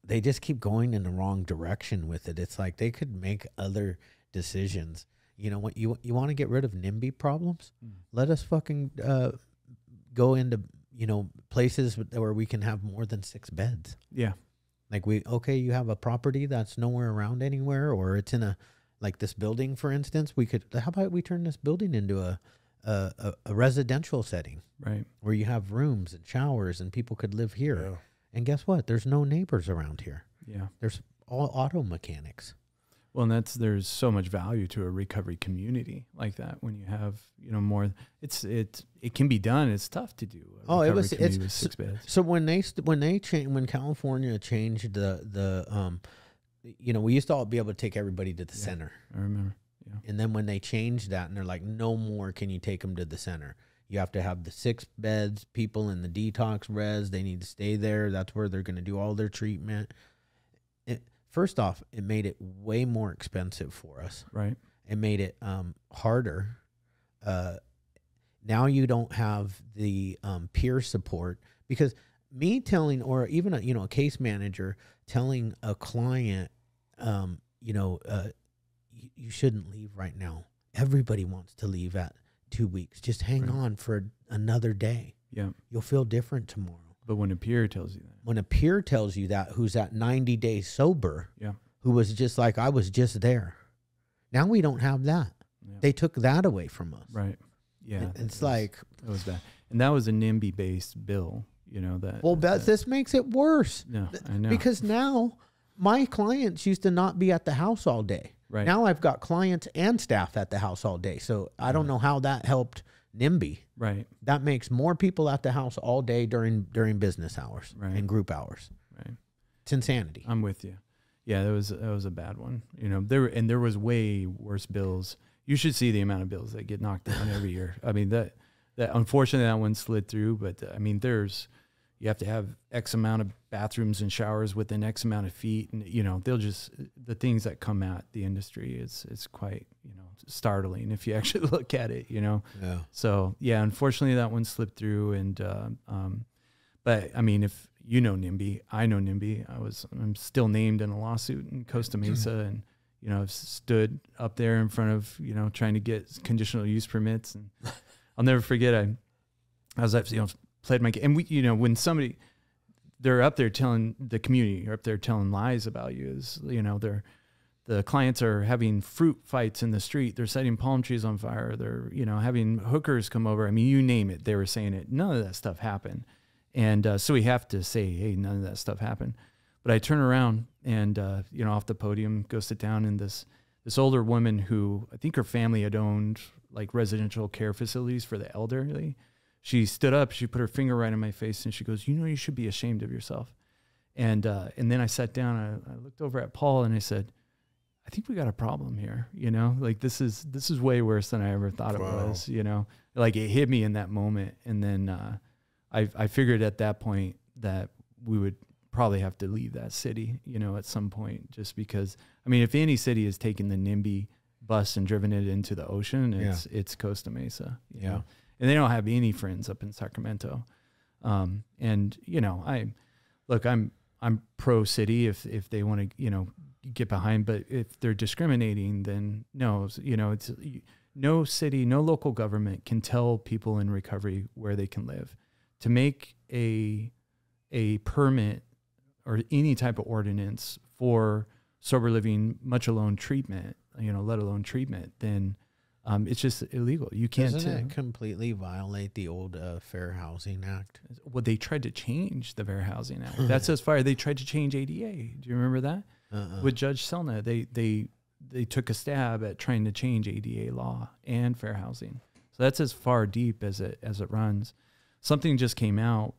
They just keep going in the wrong direction with it. It's like they could make other decisions. You know what? You want to get rid of NIMBY problems? Let us fucking go into, you know, places where we can have more than 6 beds. Yeah. Like you have a property that's nowhere around anywhere, or it's in like this building, for instance. How about we turn this building into a residential setting, right? Where you have rooms and showers and people could live here. Yeah. And guess what? There's no neighbors around here. Yeah. There's all auto mechanics. Well, and there's so much value to a recovery community like that when you have, you know, more. It can be done. It's tough to do. It's 6 beds. So when California changed the you know, we used to all be able to take everybody to the center. I remember. Yeah. And then when they changed that, and they're like, no more can you take them to the center. You have to have the 6 beds, people in the detox res. They need to stay there. That's where they're going to do all their treatment. First off, it made it way more expensive for us. Right. It made it harder. Now you don't have the peer support, because me telling, or even a case manager telling a client, you shouldn't leave right now. Everybody wants to leave at 2 weeks. Just hang on for another day. Yeah. You'll feel different tomorrow. But when a peer tells you that. When a peer tells you that, who's at 90 days sober, who was just like, I was just there. Now we don't have that. Yeah. They took that away from us. Right. Yeah. It's like. That was bad. And that was a NIMBY-based bill, you know. This makes it worse. No, I know. Because now my clients used to not be at the house all day. Right. Now I've got clients and staff at the house all day. So I don't know how that helped NIMBY. Right. That makes more people at the house all day during business hours and group hours. Right. It's insanity. I'm with you. Yeah, that was a bad one. You know, there was way worse bills. You should see the amount of bills that get knocked down every year. I mean, that unfortunately that one slid through, but I mean, you have to have X amount of bathrooms and showers within X amount of feet, and you know, the things that come at the industry is quite, you know, startling if you actually look at it, you know. Yeah. So yeah, unfortunately that one slipped through, and but I mean, if you know NIMBY, I know NIMBY. I'm still named in a lawsuit in Costa Mesa, and you know, I've stood up there in front of, you know, trying to get conditional use permits, and I'll never forget. I was actually, you know, played my game, and we, you know, when they're up there telling the community, or up there telling lies about you, is, you know, the clients are having fruit fights in the street. They're setting palm trees on fire. They're, you know, having hookers come over. I mean, you name it, they were saying it. None of that stuff happened. And so we have to say, hey, none of that stuff happened. But I turn around and, you know, off the podium, go sit down, and this older woman who I think her family had owned like residential care facilities for the elderly. She stood up, she put her finger right in my face, and she goes, you know, you should be ashamed of yourself. And then I sat down, I looked over at Paul, and I said, I think we got a problem here. You know, like this is way worse than I ever thought it was, you know, like it hit me in that moment. And then, I figured at that point that we would probably have to leave that city, you know, at some point, just because, I mean, if any city has taken the NIMBY bus and driven it into the ocean, it's Costa Mesa, you know? And they don't have any friends up in Sacramento. And, you know, I'm pro city if they want to, you know, get behind, but if they're discriminating, then no, you know, it's no city, no local government can tell people in recovery where they can live. To make a permit or any type of ordinance for sober living, much alone treatment, you know, let alone treatment, then it's just illegal. You can't. Doesn't it completely violate the old Fair Housing Act? Well, they tried to change the Fair Housing Act. That's as far. They tried to change ADA. Do you remember that? With Judge Selna, they took a stab at trying to change ADA law and fair housing. So that's as far deep as it runs. Something just came out.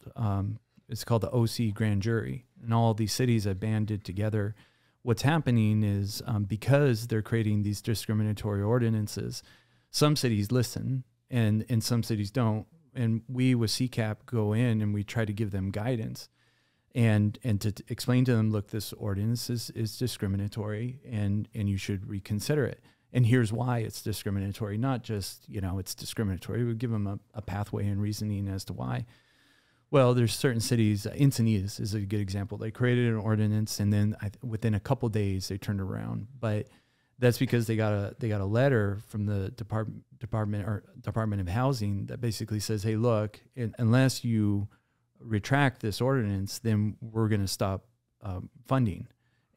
It's called the OC Grand Jury, and all these cities have banded together. What's happening is because they're creating these discriminatory ordinances, some cities listen and some cities don't. And we with CCAP go in and we try to give them guidance and to explain to them, look, this ordinance is discriminatory and you should reconsider it. And here's why it's discriminatory, not just, you know, it's discriminatory. We give them a pathway and reasoning as to why. Well, there's certain cities, Encinitas is a good example. They created an ordinance, and then within a couple of days they turned around. But that's because they got a letter from the Department of Housing that basically says, hey, look, unless you retract this ordinance, then we're going to stop funding.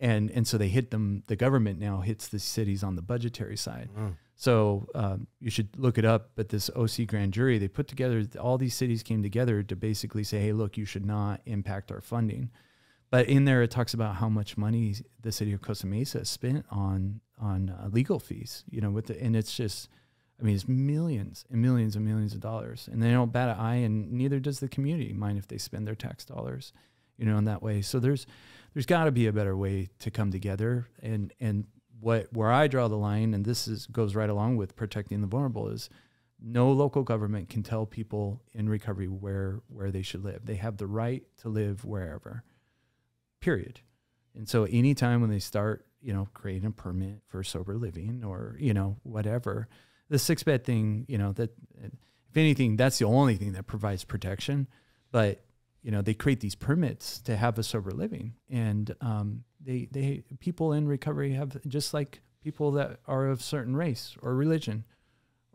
And so they hit them. The government now hits the cities on the budgetary side. So you should look it up. But this OC Grand Jury, they put together, all these cities came together to basically say, hey, look, you should not impact our funding. But in there, it talks about how much money the city of Costa Mesa spent on legal fees, you know, and it's just, I mean, it's millions and millions and millions of dollars. And they don't bat an eye, and neither does the community mind if they spend their tax dollars, you know, in that way. So there's got to be a better way to come together. And where I draw the line, and this goes right along with protecting the vulnerable, is no local government can tell people in recovery where they should live. They have the right to live wherever, period. And so anytime when they start, you know, creating a permit for sober living or, you know, whatever, the 6-bed thing, you know, that if anything, that's the only thing that provides protection. But you know, they create these permits to have a sober living, and they people in recovery have, just like people that are of certain race or religion,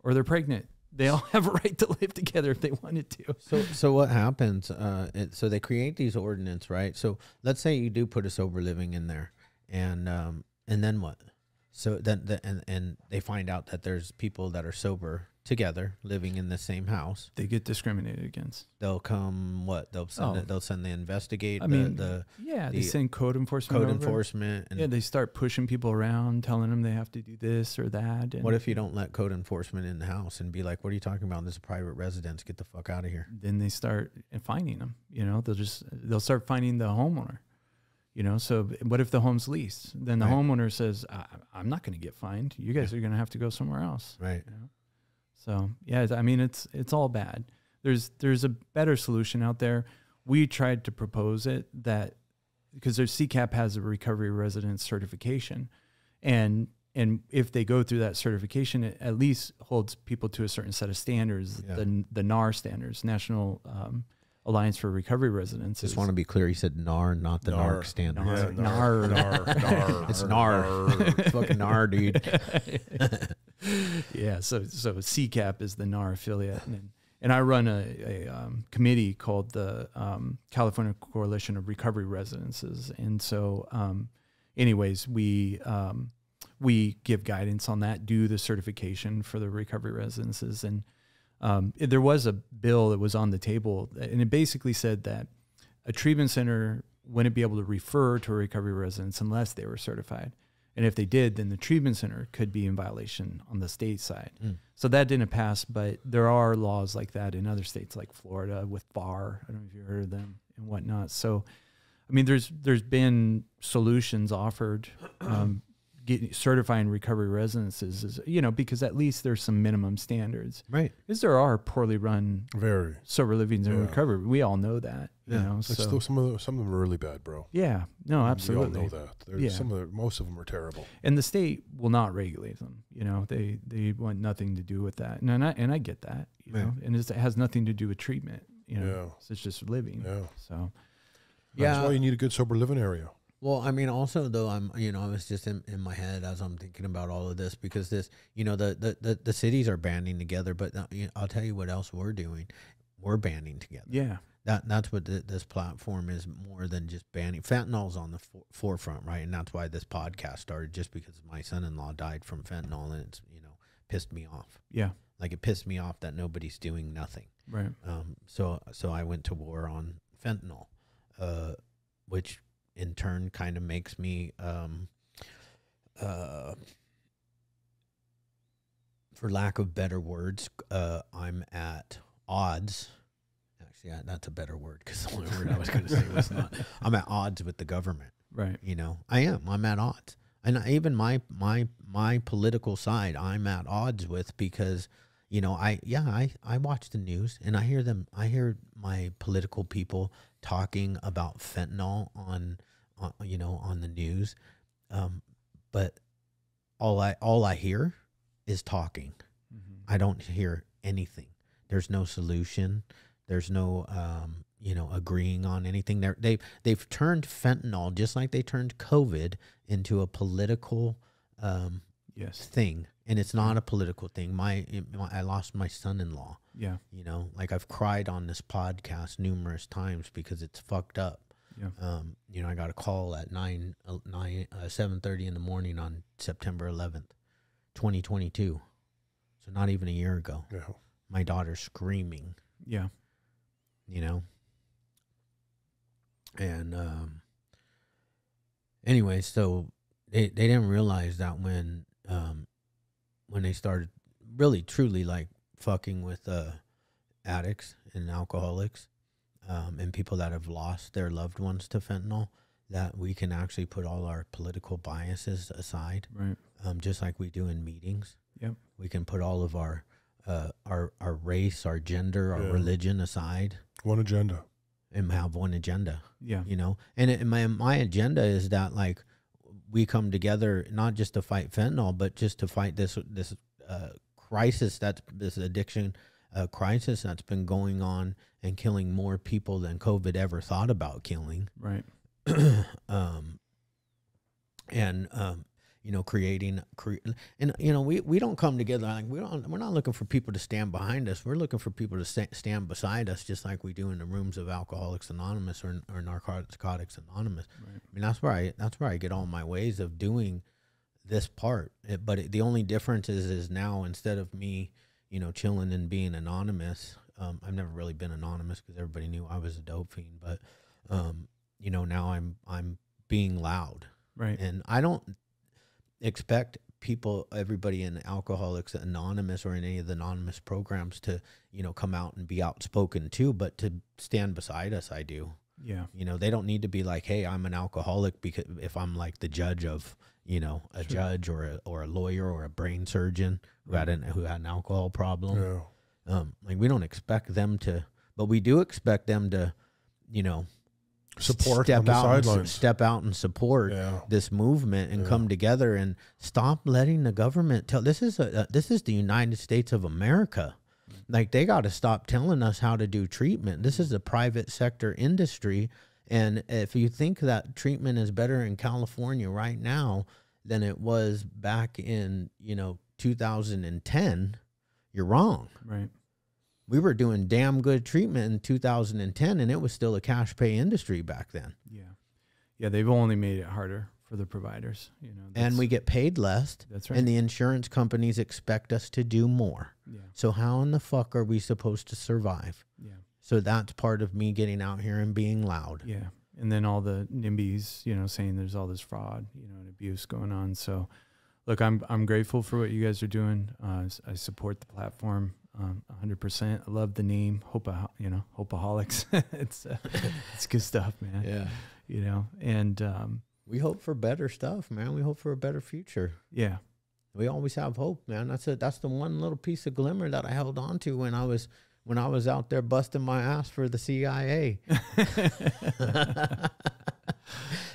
or they're pregnant, they all have a right to live together if they wanted to. So what happens? So they create these ordinance, right? So let's say you do put a sober living in there, and then what? So then and they find out that there's people that are sober together living in the same house. They get discriminated against. They'll come, what? They'll send the investigate. They send code enforcement. And they start pushing people around, telling them they have to do this or that. And what if you don't let code enforcement in the house and be like, what are you talking about? This is a private residence. Get the fuck out of here. Then they start fining them. You know, they'll start fining the homeowner. You know, so what if the home's leased? Then the homeowner says, I'm not going to get fined. You guys are going to have to go somewhere else. Right. You know? So, yeah, I mean, it's all bad. There's a better solution out there. We tried to propose it that because their CCAP has a recovery residence certification. And if they go through that certification, it at least holds people to a certain set of standards, the NAR standards, National Alliance for Recovery Residences. Just want to be clear, he said NAR, not the NARC standards. Yeah, NAR. It's NAR. Fucking NAR, dude. Yeah, so CCAP is the NAR affiliate. And I run a committee called the California Coalition of Recovery Residences. And so anyways, we give guidance on that, do the certification for the recovery residences. And there was a bill that was on the table, and it basically said that a treatment center wouldn't be able to refer to a recovery residence unless they were certified. And if they did, then the treatment center could be in violation on the state side. So that didn't pass, but there are laws like that in other states like Florida with FAR. I don't know if you've heard of them and whatnot. So, I mean, there's been solutions offered, certifying recovery residences, is, you know, because at least there's some minimum standards. Right. Because there are poorly run sober livings in recovery. We all know that. You know, but so still some of them are really bad, bro. Yeah. No, absolutely. We all know that. Most of them are terrible. And the state will not regulate them. You know, they want nothing to do with that. And I get that, you know, and it has nothing to do with treatment, you know, so it's just living. Yeah. So, That's why you need a good sober living area. Well, I mean, also though, I was just in my head as I'm thinking about all of this, because this, you know, the cities are banding together, but I'll tell you what else we're doing. We're banding together. Yeah. That's what this platform is, more than just banning. Fentanyl's on the forefront, right? And that's why this podcast started, just because my son-in-law died from fentanyl, and it's, you know, pissed me off. Yeah. Like, it pissed me off that nobody's doing nothing. Right. So I went to war on fentanyl, which in turn kind of makes me, for lack of better words, I'm at odds. Actually, that's a better word, because the only word I was going to say was not. I'm at odds with the government. Right. You know, I'm at odds. And even my political side, I'm at odds with, because, you know, I watch the news, and I hear my political people talking about fentanyl on the news. But all I hear is talking. I don't hear anything. There's no solution. There's no, agreeing on anything. They've turned fentanyl, just like they turned COVID, into a political thing. And it's not a political thing. I lost my son-in-law. Yeah. You know, like, I've cried on this podcast numerous times because it's fucked up. Yeah. You know, I got a call at 7:30 in the morning on September 11th, 2022. So not even a year ago. Yeah. My daughter's screaming. Yeah. You know? And anyway, so they didn't realize that when they started really truly, like, fucking with addicts and alcoholics, and people that have lost their loved ones to fentanyl, that we can actually put all our political biases aside. Right. Just like we do in meetings. Yep. We can put all of our race, our gender, our religion aside. One agenda. And have one agenda. Yeah. You know? And my agenda is that, like, we come together not just to fight fentanyl, but just to fight this crisis, this addiction crisis that's been going on and killing more people than COVID ever thought about killing. Right. You know, and you know, we don't come together, like, we're not looking for people to stand behind us. We're looking for people to stand beside us, just like we do in the rooms of Alcoholics Anonymous or Narcotics Anonymous. Right. I mean, that's where I get all my ways of doing this part. But the only difference is now, instead of me, you know, chilling and being anonymous, I've never really been anonymous because everybody knew I was a dope fiend. But you know, now I'm being loud. Right. And I don't expect everybody in Alcoholics Anonymous or in any of the anonymous programs to, you know, come out and be outspoken too, but to stand beside us, I do. Yeah. You know, they don't need to be like, hey, I'm an alcoholic because if I'm like the judge of, you know, a judge or a lawyer or a brain surgeon who had an alcohol problem. Yeah. Like we don't expect them to, but we do expect them to, you know, Support on the sidelines. step out and support this movement and come together and stop letting the government tell. This is the United States of America. Like they got to stop telling us how to do treatment. This is a private sector industry. And if you think that treatment is better in California right now than it was back in, you know, 2010, you're wrong. Right. We were doing damn good treatment in 2010, and it was still a cash pay industry back then. Yeah. Yeah, they've only made it harder for the providers, you know. And we get paid less. That's right. And the insurance companies expect us to do more. Yeah. So how in the fuck are we supposed to survive? Yeah. So that's part of me getting out here and being loud. Yeah. And then all the NIMBYs, you know, saying there's all this fraud, you know, and abuse going on. So, look, I'm grateful for what you guys are doing. I support the platform 100%. I love the name, Hopeaholics. It's good stuff, man. Yeah. You know, and we hope for better stuff, man. We hope for a better future. Yeah. We always have hope, man. That's the one little piece of glimmer that I held on to when I was out there busting my ass for the CIA.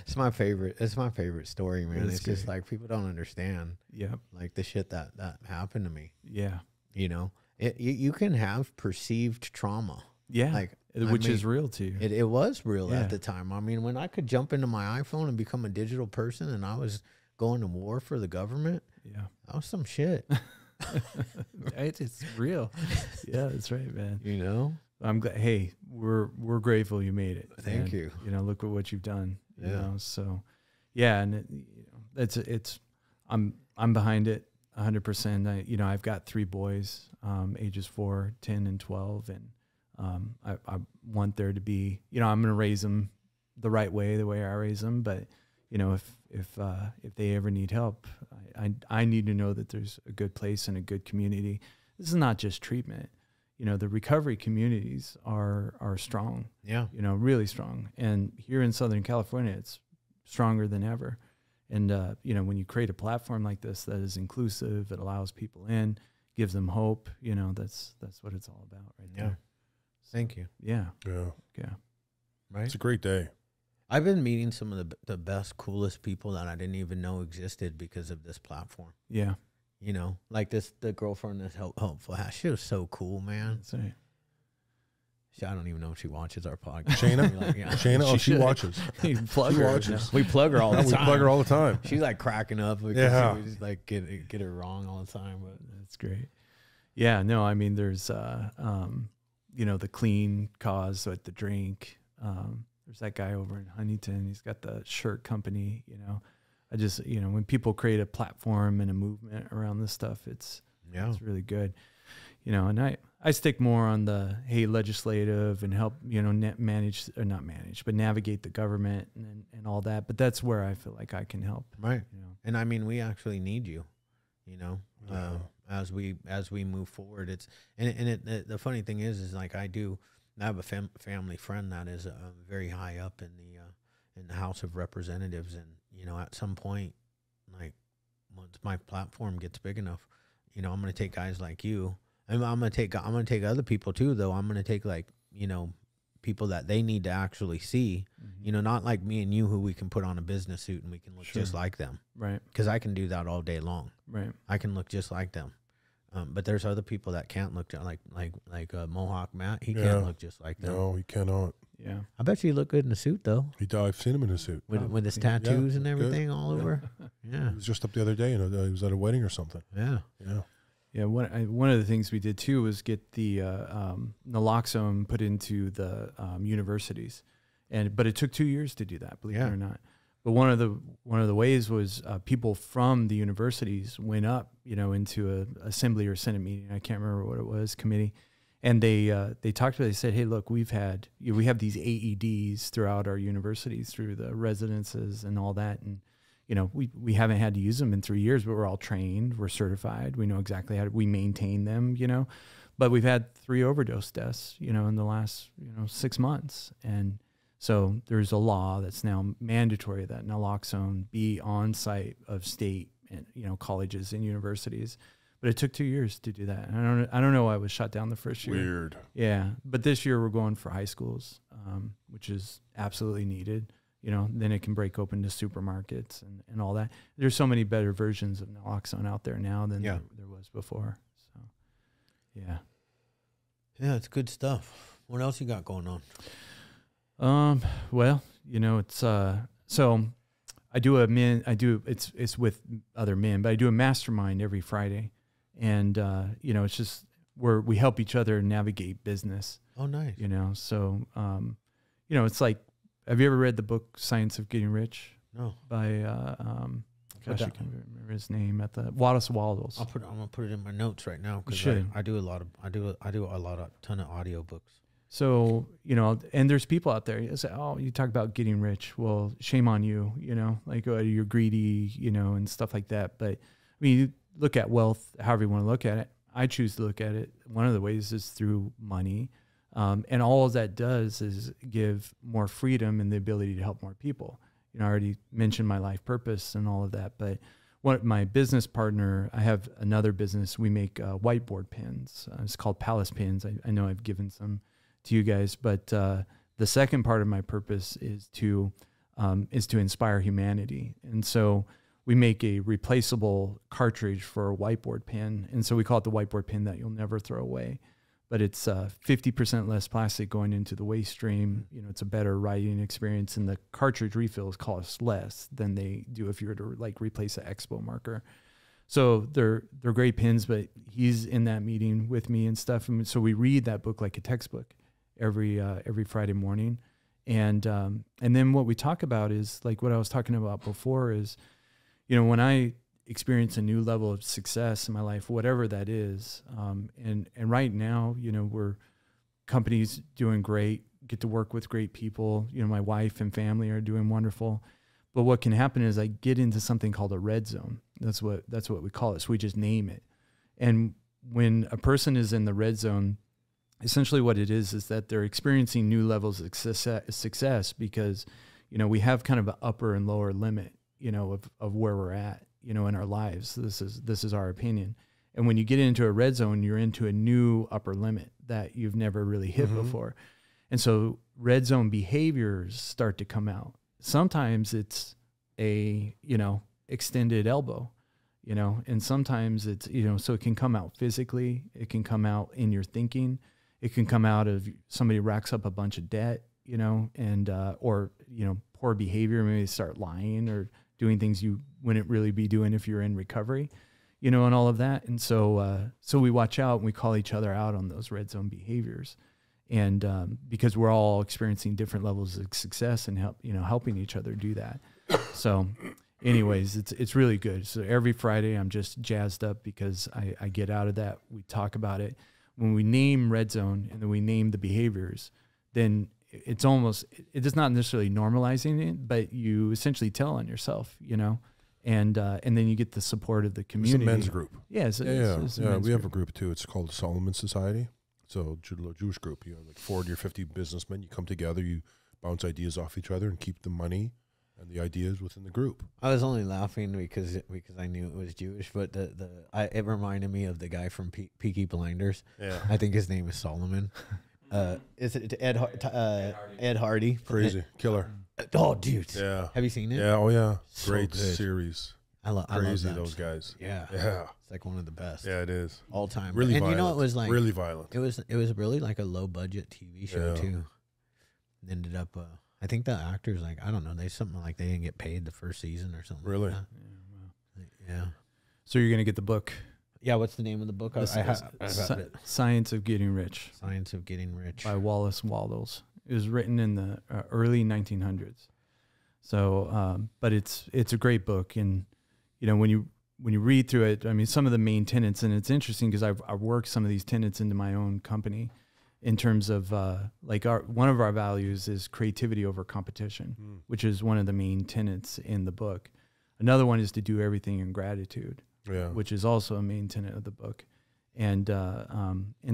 It's my favorite. It's my favorite story, man. It's just like people don't understand. Yeah. Like the shit that happened to me. Yeah. You know, you can have perceived trauma. Yeah. Like which is real to you. It was real at the time. I mean, when I could jump into my iPhone and become a digital person, and I was going to war for the government. Yeah. That was some shit. It's real. Yeah, that's right, man. You know, I'm glad. Hey, we're grateful you made it. Thank you. You know, look at what you've done. You Yeah. know, so yeah, and it's I'm behind it 100%. I've got 3 boys, ages 4, 10, and 12, and I want there to be. You know, I'm going to raise them the right way, the way I raise them. But you know, if they ever need help, I need to know that there's a good place and a good community. This is not just treatment. You know, the recovery communities are strong. Yeah. You know, really strong. And here in Southern California, it's stronger than ever. And, you know, when you create a platform like this that is inclusive, it allows people in, gives them hope, you know, that's what it's all about right there. Thank you. Yeah. Yeah. Yeah. Right. It's a great day. I've been meeting some of the best, coolest people that I didn't even know existed because of this platform. Yeah. You know, like the girlfriend that's helpful. She was so cool, man. That's right. I don't even know if she watches our podcast. Shayna, she watches. You plug She her. watches. We plug her all the time. We plug her all the time. She's like cracking up because we just like get her wrong all the time. But That's great. Yeah, no, I mean, there's, you know, the clean cause at the drink. There's that guy over in Huntington. He's got the shirt company, you know. I just, you know, when people create a platform and a movement around this stuff, it's really good. You know, and I stick more on the, hey, legislative and help, you know, not manage, but navigate the government and all that. But that's where I feel like I can help. right. You know. And I mean, we actually need you, you know, as we move forward. It's the funny thing is like I have a family friend that is very high up in the House of Representatives, and you know, at some point, like once my platform gets big enough, you know, I'm gonna take guys like you. I'm gonna take other people too, though. I'm gonna take like, you know, people that they need to actually see, you know, not like me and you who we can put on a business suit and we can look just like them. Right. Because I can do that all day long. Right. I can look just like them. But there's other people that can't look like Mohawk Matt. He can't look just like them. No, he cannot. Yeah. I bet you look good in a suit though. I've seen him in a suit. With his tattoos and everything all over. Yeah. He was just up the other day, and he was at a wedding or something. Yeah. Yeah. Yeah, one of the things we did too was get the naloxone put into the universities, but it took 2 years to do that, believe it or not. But one of the ways was people from the universities went up, you know, into a assembly or senate meeting. I can't remember what it was, committee, and they talked to. They said, "Hey, look, we have these AEDs throughout our universities, through the residences and all that, and." You know, we haven't had to use them in 3 years, but we're all trained. We're certified. We know exactly we maintain them, you know. But we've had 3 overdose deaths, you know, in the last, 6 months. And So there's a law that's now mandatory that naloxone be on site of state and, you know, colleges and universities. But it took 2 years to do that. And I don't know why it was shut down the first year. Weird. Yeah. But this year we're going for high schools, which is absolutely needed. You know, then it can break open to supermarkets and all that. There's so many better versions of naloxone out there now than there was before. So, yeah. Yeah, it's good stuff. What else you got going on? Well, you know, it's, so it's with other men, but I do a mastermind every Friday. And, you know, it's just we help each other navigate business. Oh, nice. You know, so, you know, it's like, have you ever read the book Science of Getting Rich? No. By, gosh, I can't remember his name Wallace Waldos. I'm gonna put it in my notes right now because I do a ton of audiobooks. So, you know, and there's people out there that say, oh, you talk about getting rich. Well, shame on you, you know, like you're greedy, you know, and stuff like that. But I mean, you look at wealth, however you want to look at it. I choose to look at it. One of the ways is through money. And all that does is give more freedom and the ability to help more people. You know, I already mentioned my life purpose and all of that, but my business partner, I have another business. We make whiteboard pens. It's called Palace Pens. I know I've given some to you guys, but the second part of my purpose is to inspire humanity. And so we make a replaceable cartridge for a whiteboard pen. And so we call it the whiteboard pen that you'll never throw away. But it's 50% less plastic going into the waste stream. You know, it's a better writing experience, and the cartridge refills cost less than they do if you were to like replace an Expo marker. So they're great pens, but he's in that meeting with me and stuff. And so we read that book like a textbook every Friday morning. And then what we talk about is like what I was talking about before is, you know, when I experience a new level of success in my life, whatever that is. And right now, you know, we're companies doing great, get to work with great people. You know, my wife and family are doing wonderful. But what can happen is I get into something called a red zone. That's what we call it. So we just name it. And when a person is in the red zone, essentially what it is that they're experiencing new levels of success because, you know, we have kind of an upper and lower limit, you know, of where we're at, you know, in our lives. This is our opinion. And when you get into a red zone, you're into a new upper limit that you've never really hit before. And so red zone behaviors start to come out. Sometimes it's a, you know, extended elbow, you know, and sometimes it's, you know, so it can come out physically. It can come out in your thinking. It can come out of somebody racks up a bunch of debt, you know, and, or, you know, poor behavior. Maybe they start lying or doing things you wouldn't really be doing if you're in recovery, you know, and all of that. And so, so we watch out and we call each other out on those red zone behaviors. And, because we're all experiencing different levels of success and helping each other do that. So anyways, it's really good. So every Friday I'm just jazzed up because I get out of that. We talk about it. When we name red zone and then we name the behaviors, then it's not necessarily normalizing it, but you essentially tell on yourself, you know, and then you get the support of the community. It's a men's group. Yeah. We have a group too. It's called the Solomon Society. So Jewish group, you know, like 40 or 50 businessmen, you come together, you bounce ideas off each other and keep the money and the ideas within the group. I was only laughing because I knew it was Jewish, but it reminded me of the guy from Peaky Blinders. Yeah. I think his name is Solomon. Is it Ed Hardy? Crazy. Killer. Oh, dude. Yeah. Have you seen it? Yeah. Oh, yeah. So great good. Series. I love those guys. Yeah. Yeah. It's like one of the best. Yeah, it is. All time. Really and violent. You know, it was like really violent. It was really like a low budget TV show too. It ended up I think the actors, like, I don't know, they didn't get paid the first season or something. Really? Like that. Yeah. So you're going to get the book. Yeah, what's the name of the book? Science of Getting Rich. Science of Getting Rich. By Wallace Waldos. It was written in the early 1900s. So, but it's a great book. And, you know, when you read through it, I mean, some of the main tenets, and it's interesting because I've worked some of these tenets into my own company in terms of one of our values is creativity over competition, which is one of the main tenets in the book. Another one is to do everything in gratitude, which is also a main tenet of the book. And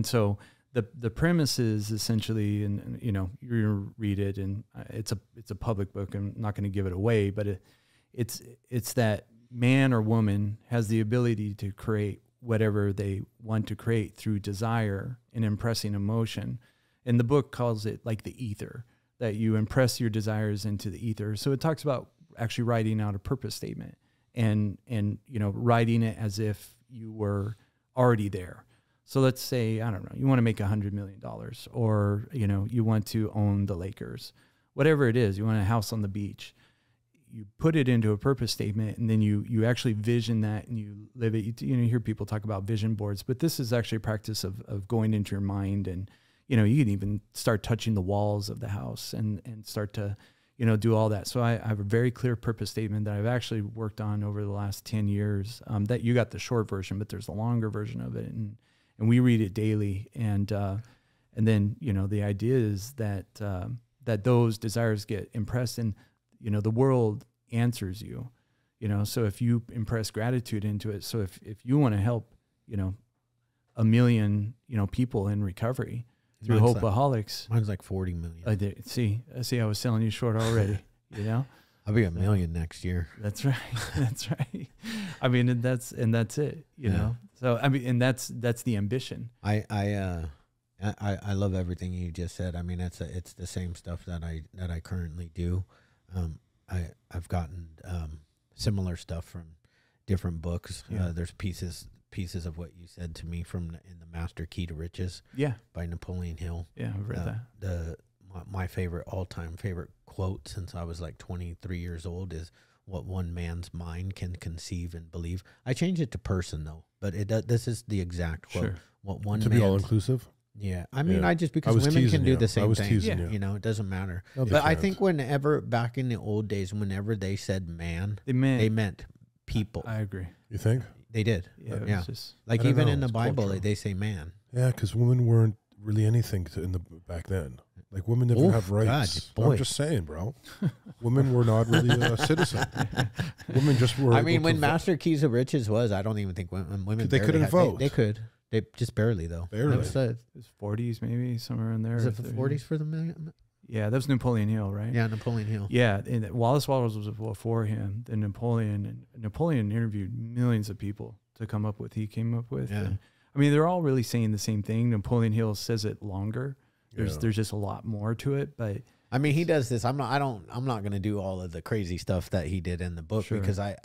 so the premise is essentially, and you know, you're gonna read it, and it's a public book. I'm not going to give it away, but it's that man or woman has the ability to create whatever they want to create through desire and impressing emotion. And the book calls it like the ether, that you impress your desires into the ether. So it talks about actually writing out a purpose statement and you know, writing it as if you were already there. So let's say, I don't know, you want to make $100 million, or, you know, you want to own the Lakers, whatever it is, you want a house on the beach. You put it into a purpose statement, and then you actually vision that and you live it. You know, you hear people talk about vision boards, but this is actually a practice of going into your mind, and, you know, you can even start touching the walls of the house and start to, you know, do all that. So I have a very clear purpose statement that I've actually worked on over the last 10 years, that you got the short version, but there's a longer version of it. And we read it daily. And then, you know, the idea is that, that those desires get impressed, and, you know, the world answers you, you know. So if you impress gratitude into it, so if you want to help, you know, 1 million, you know, people in recovery through Hopeaholics. Mine's like 40 million. See, I was selling you short already, you know. I'll be 1 million next year. That's right. That's right. I mean, and that's it, you know. So I mean, and that's the ambition. I love everything you just said. I mean, it's the same stuff that I currently do. I've gotten similar stuff from different books. Yeah. There's pieces of what you said to me in the Master Key to Riches. Yeah. By Napoleon Hill. Yeah, I've read that. My all-time favorite quote since I was like 23 years old is, "What one man's mind can conceive and believe." I changed it to person though, but this is the exact quote. Sure. What one to be all inclusive. Yeah, I mean, Yeah. because women can do the same thing. Teasing you. You know, it doesn't matter. No, but I can't. think whenever back in the old days, whenever they said man, They meant people. I agree. You think? They did. Yeah. It Yeah. was just, Like I don't even know, in the it's Bible, cultural. they say man. Yeah, because women weren't really anything back then. Like women didn't Oof, have rights. God, boy. I'm just saying, bro. Women were not really a citizen. Women just were. I able mean, to when vote. Master Keys of Riches was, I don't even think women They barely couldn't vote. They could. They just barely though. Barely. Was it was 40s maybe, somewhere in there. it the 40s for the million? Yeah, that was Napoleon Hill, right? Yeah, Napoleon Hill. Yeah, and Wallace was before him. Then Napoleon interviewed millions of people to come up with. He came up with. Yeah. And, I mean, they're all really saying the same thing. Napoleon Hill says it longer. There's Yeah. just a lot more to it, but I mean, he does this. I'm not going to do all of the crazy stuff that he did in the book, Sure. because I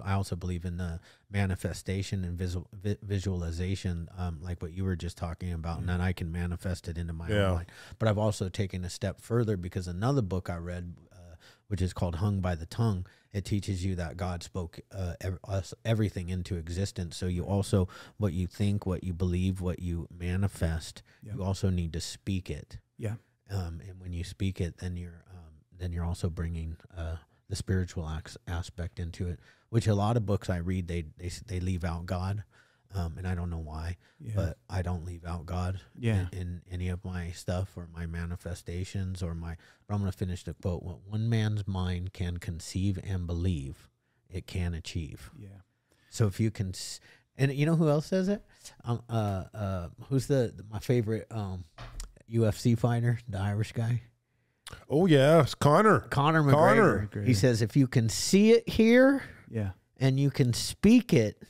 also believe in the manifestation and visualization, like what you were just talking about, and then I can manifest it into my own mind. But I've also taken a step further, because another book I read, which is called Hung by the Tongue, it teaches you that God spoke everything into existence. So you also, what you think, what you believe, what you manifest, you also need to speak it. yeah. And when you speak it, then you're also bringing the spiritual aspect into it, which a lot of books I read, they leave out God, and I don't know why, but I don't leave out God in any of my stuff or my manifestations but I'm going to finish the quote. What one man's mind can conceive and believe, it can achieve. Yeah. So if you can, and you know who else says it? Who's my favorite UFC fighter, the Irish guy? Oh yeah, it's Connor. Connor McGregor. He says, if you can see it here, and you can speak it,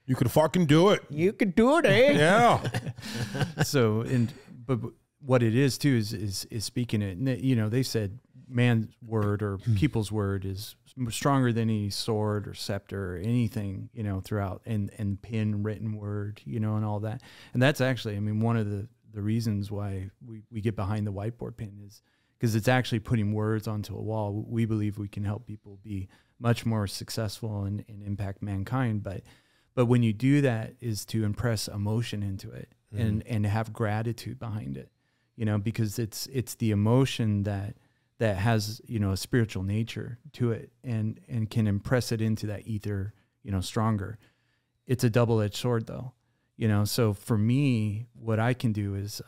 you could fucking do it. You can do it, eh? Yeah. So, but what it is too is speaking it. And you know, they said man's word or people's word is stronger than any sword or scepter or anything, you know, throughout, and pen, written word, you know, and all that. And that's actually, I mean, one of the reasons why we get behind the whiteboard pen is because it's actually putting words onto a wall. We believe we can help people be much more successful and impact mankind. But when you do that is to impress emotion into it and have gratitude behind it, you know, because it's the emotion that has, you know, a spiritual nature to it and can impress it into that ether, you know, stronger. It's a double-edged sword though. You know, so for me, what I can do is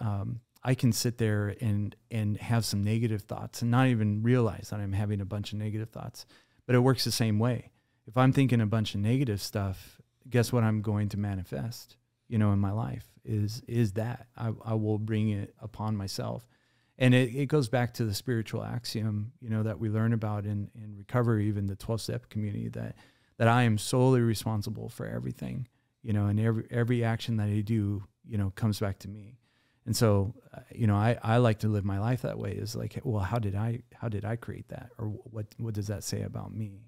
I can sit there and have some negative thoughts and not even realize that I'm having a bunch of negative thoughts. But it works the same way. If I'm thinking a bunch of negative stuff, guess what I'm going to manifest? in my life is that I will bring it upon myself. And it goes back to the spiritual axiom, that we learn about in recovery, even the 12-step community, that I am solely responsible for everything, and every action that I do, comes back to me. And so, I like to live my life that way, is like, well, how did I create that? Or what does that say about me?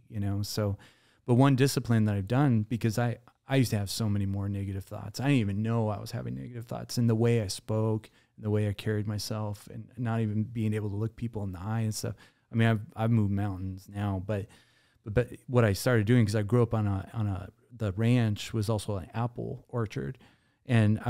So, but one discipline that I've done, because I used to have so many more negative thoughts. I didn't even know I was having negative thoughts, and the way I spoke, the way I carried myself, and not even being able to look people in the eye and stuff. I mean, I've moved mountains now, but what I started doing, because I grew up the ranch was also an apple orchard, and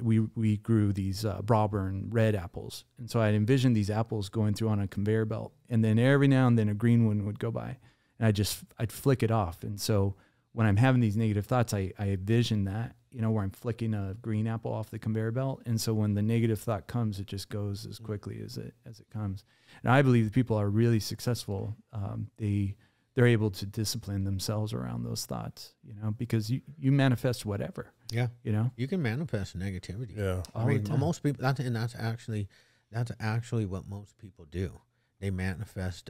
we grew these Brauburn red apples, and so I'd envision these apples going through on a conveyor belt, and then every now and then a green one would go by, and I'd flick it off. And so when I'm having these negative thoughts, I envision that, where I'm flicking a green apple off the conveyor belt. And so when the negative thought comes, it just goes as quickly as it comes. And I believe that people are really successful. They're able to discipline themselves around those thoughts, because you manifest whatever. Yeah. You can manifest negativity. Yeah. I mean, most people, that's actually what most people do. They manifest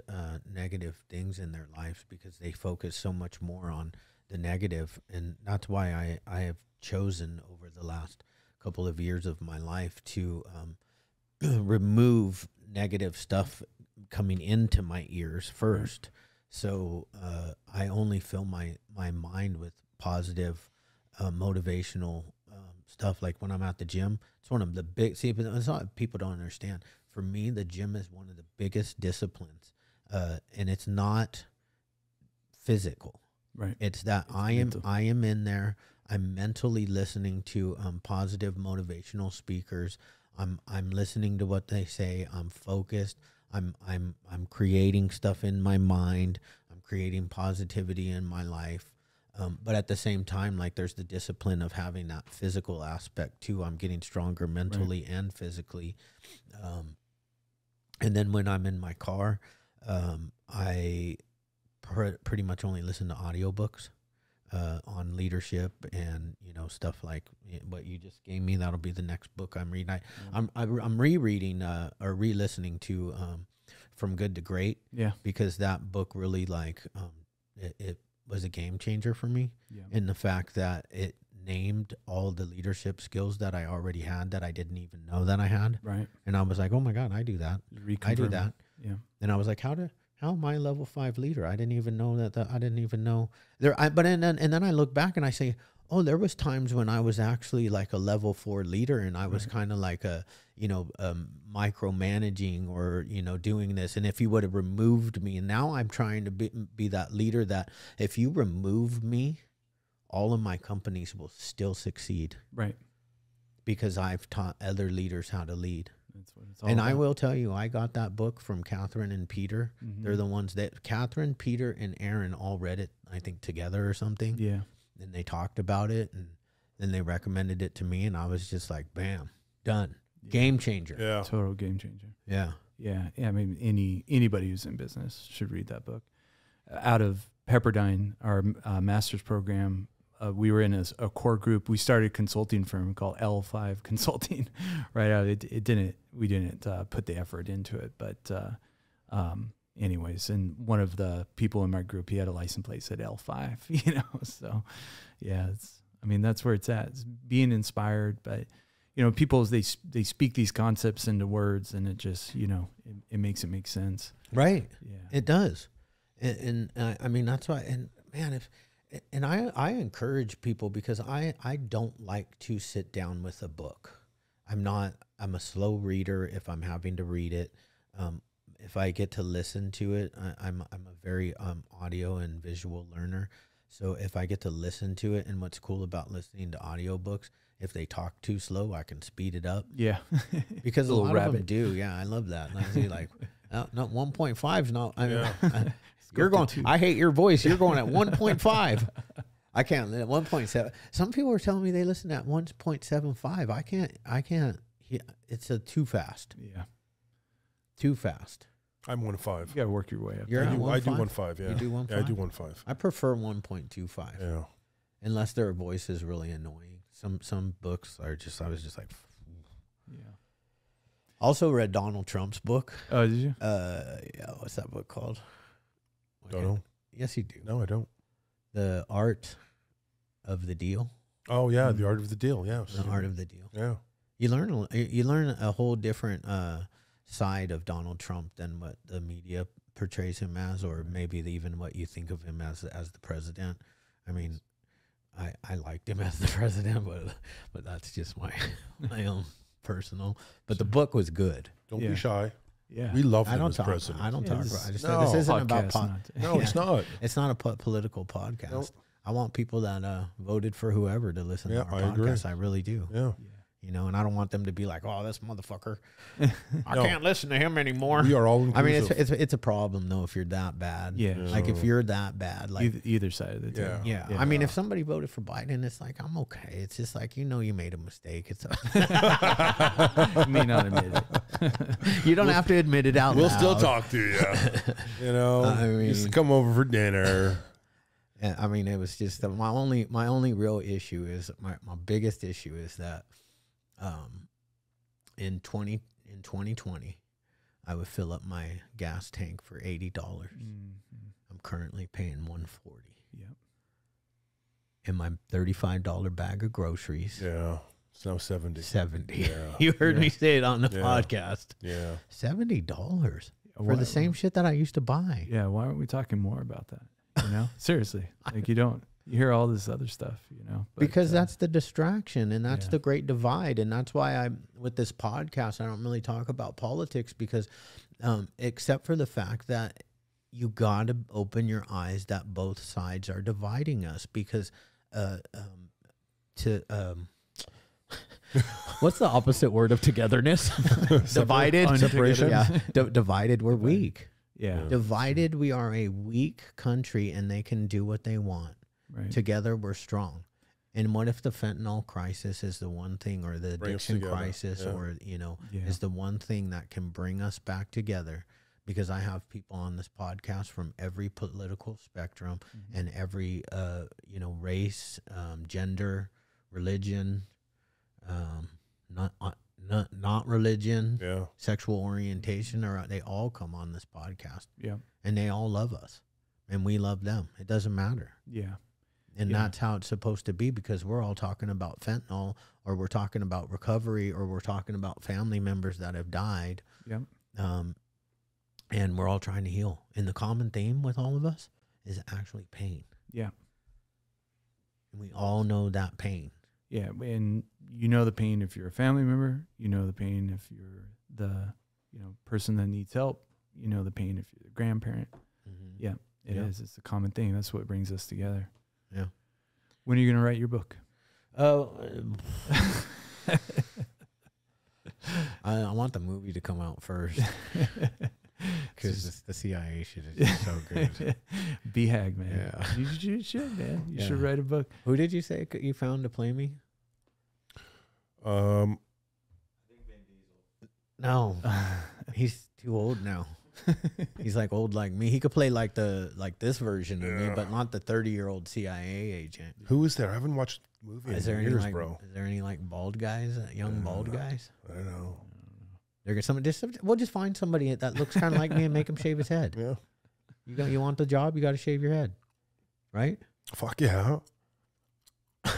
negative things in their lives because they focus so much more on the negative. And that's why I have chosen over the last couple of years of my life to remove negative stuff coming into my ears first. So I only fill my mind with positive, motivational stuff. Like when I'm at the gym, it's one of the big, but it's not, people don't understand. For me, the gym is one of the biggest disciplines, and it's not physical. Right. It's that I am in there. I'm mentally listening to positive motivational speakers. I'm listening to what they say. I'm focused. I'm creating stuff in my mind. I'm creating positivity in my life. But at the same time, like, there's the discipline of having that physical aspect too. I'm getting stronger mentally and physically. And then when I'm in my car, I pretty much only listen to audiobooks on leadership and, stuff like what you just gave me. That'll be the next book I'm reading. I'm rereading or re-listening to From Good to Great. Yeah. Because that book really, like, it was a game changer for me in the fact that it named all the leadership skills that I already had that I didn't even know that I had. Right. And I was like, oh my God, I do that. I do that. Yeah. And I was like, how am I a level 5 leader? I didn't even know that. I didn't even know there. And then I look back and I say, oh, there was times when I was actually like a level 4 leader, and I was kind of like a, micromanaging or, doing this. And if you would have removed me, and now I'm trying to be that leader that if you remove me, all of my companies will still succeed. Right. Because I've taught other leaders how to lead. That's what it's all about. I will tell you, I got that book from Catherine and Peter. Mm-hmm. They're the ones that Catherine, Peter, and Aaron all read it, I think, together or something. Yeah. And they talked about it, and then they recommended it to me, and I was just like, bam, done. Yeah. Game changer. Yeah. Total game changer. Yeah. Yeah. I mean, anybody who's in business should read that book. Out of Pepperdine, our master's program, we were in a core group. We started a consulting firm called L5 Consulting. Right. We didn't put the effort into it, but anyways, and one of the people in my group, he had a license plate that said L5, so yeah, that's where it's at. It's being inspired, but people, they speak these concepts into words, and it just, it makes it make sense. Right. Yeah, it does. And that's why, and man, I encourage people, because I don't like to sit down with a book. I'm a slow reader if I'm having to read it. If I get to listen to it, I'm a very audio and visual learner. So if I get to listen to it, and what's cool about listening to audiobooks, if they talk too slow, I can speed it up. Yeah. Because a lot of them do. Yeah, I love that. And I say, like, no, 1.5 is not. You're going. I hate your voice. You're going at 1.5. I can't. 1.7. Some people are telling me they listen at 1.75. I can't. It's too fast. Yeah. Too fast. I'm 1.5. You got to work your way up. I do 1.5. Yeah. You do 1.5? Yeah, I do 1.5. I prefer 1.25. Yeah. Unless their voice is really annoying. Some books are just, I was just like, Yeah. Also read Donald Trump's book. Oh, did you? Yeah, what's that book called? Don't know. Yes, you do. No, I don't. The Art of the Deal. Oh yeah, The Art of the Deal. Yeah, The Art of the Deal. yeah. You learn a whole different side of Donald Trump than what the media portrays him as, or maybe even what you think of him as the president. I mean, I liked him as the president, but that's just my own personal. But the book was good. Don't be shy. Yeah, We love I him don't as talk. president. I don't talk about. I just said No. this isn't about. Podcast, not- No, Yeah. it's not. It's not a political podcast. Nope. I want people that voted for whoever to listen Yeah, to our I agree. podcast. I really do. Yeah. You know, and I don't want them to be like, "Oh, this motherfucker, I No. can't listen to him anymore." We are all I mean, inclusive. it's a problem though if you're that bad. Yeah. Like if you're that bad, like either side of the table. Yeah. yeah. I mean, if somebody voted for Biden, it's like I'm okay. It's just like you made a mistake. It's You may not admit it. you don't have to admit it out We'll loud. still talk to you. You know, I used to mean- come over for dinner. And I mean, it was just my only real issue is my biggest issue is that in 2020 I would fill up my gas tank for $80. I'm currently paying $140. Yep. And my $35 bag of groceries, Yeah, it's now 70. 70. Yeah. You heard Yeah. me say it on the Yeah. podcast. Yeah, $70 for Why- the same shit that I used to buy. Yeah, why aren't we talking more about that? You know, seriously, like you hear all this other stuff, you know, but, Because that's the distraction, and that's yeah. the great divide, and that's why with this podcast I don't really talk about politics, because except for the fact that you got to open your eyes that both sides are dividing us, because what's the opposite word of togetherness? Divided, Separation. Yeah, divided we're weak. yeah, Divided we are a weak country, and they can do what they want. right. Together we're strong. And what if the fentanyl crisis is the one thing, or the Bring us addiction together. crisis, Yeah. or Yeah. is the one thing that can bring us back together? Because I have people on this podcast from every political spectrum and every race, gender, religion, not religion, yeah. sexual orientation, or they all come on this podcast, Yeah, and they all love us, and we love them. It doesn't matter. yeah, And Yeah. that's how it's supposed to be, because we're all talking about fentanyl, or we're talking about recovery, or we're talking about family members that have died. yeah, And we're all trying to heal. And the common theme with all of us is actually pain. yeah, And we all know that pain. yeah. And you know the pain if you're a family member. You know the pain if you're the person that needs help. You know the pain if you're the grandparent. Yeah, it is. Yeah. It's a common thing. That's what brings us together. Yeah. When are you going to write your book? Oh, I want the movie to come out first, because the CIA shit is just so good. BHAG, man. Yeah. You should, man. You Yeah. should write a book. Who did you say you found to play me? No, he's too old now. He's like old like me. He could play like this version of me, Yeah. but not the 30-year-old CIA agent. Who is there? I haven't watched the movie Is there in any years, like bro. Is there any like bald guys, young bald guys? I don't know. We'll just find somebody that looks kind of like me and make him shave his head. Yeah. You want the job? You got to shave your head, right? Fuck yeah.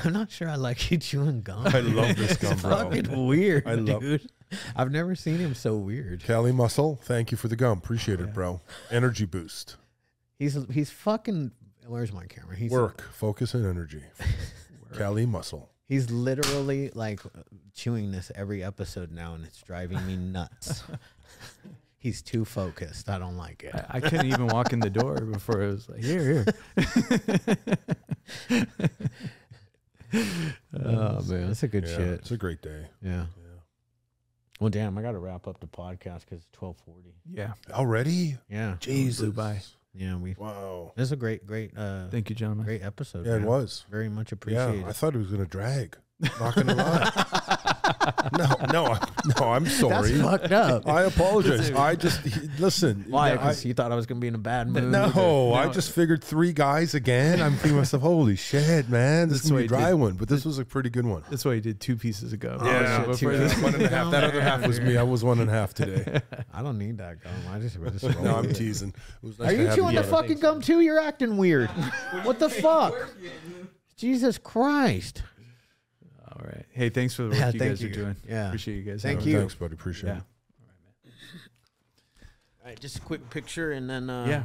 I'm not sure I like you chewing gum. I love this gum, It's bro. fucking weird, I love- dude. I've never seen him so weird. Cali Muscle, thank you for the gum. Appreciate it, bro. Energy boost. He's fucking. Where's my camera? He's Work, focus, and energy. Cali Muscle. He's literally like chewing this every episode now, and it's driving me nuts. He's too focused. I don't like it. I couldn't even walk in the door before it was like, here. Oh man, that's a good Yeah, shit. it's a great day. Yeah. Well, damn, I got to wrap up the podcast because it's 12:40. Yeah. Already? Yeah. Jesus. Flew by. Yeah. Wow. This is a great Thank you, gentlemen. great episode. Yeah, it man. was. Very much Yeah, appreciated. I thought it was going to drag. Not going to lie. No, I'm sorry. That's fucked up. I apologize. I just listen. Why? Because you thought I was gonna be in a bad mood. No, I just figured 3 guys again. I'm thinking to myself, holy shit, man, this is gonna be a dry one. But this was a pretty good one. That's why you did 2 pieces ago. Yeah, before this 1.5. That other half was me. I was 1.5 today. I don't need that gum. I just No, I'm teasing. It was nice Are to you have chewing the fucking gum too? You're acting weird. What the fuck? Jesus Christ. All right. Hey, thanks for the work you guys are doing. Yeah. Appreciate you guys. Thank you. Thanks, buddy. Appreciate it. All right, just a quick picture and then yeah.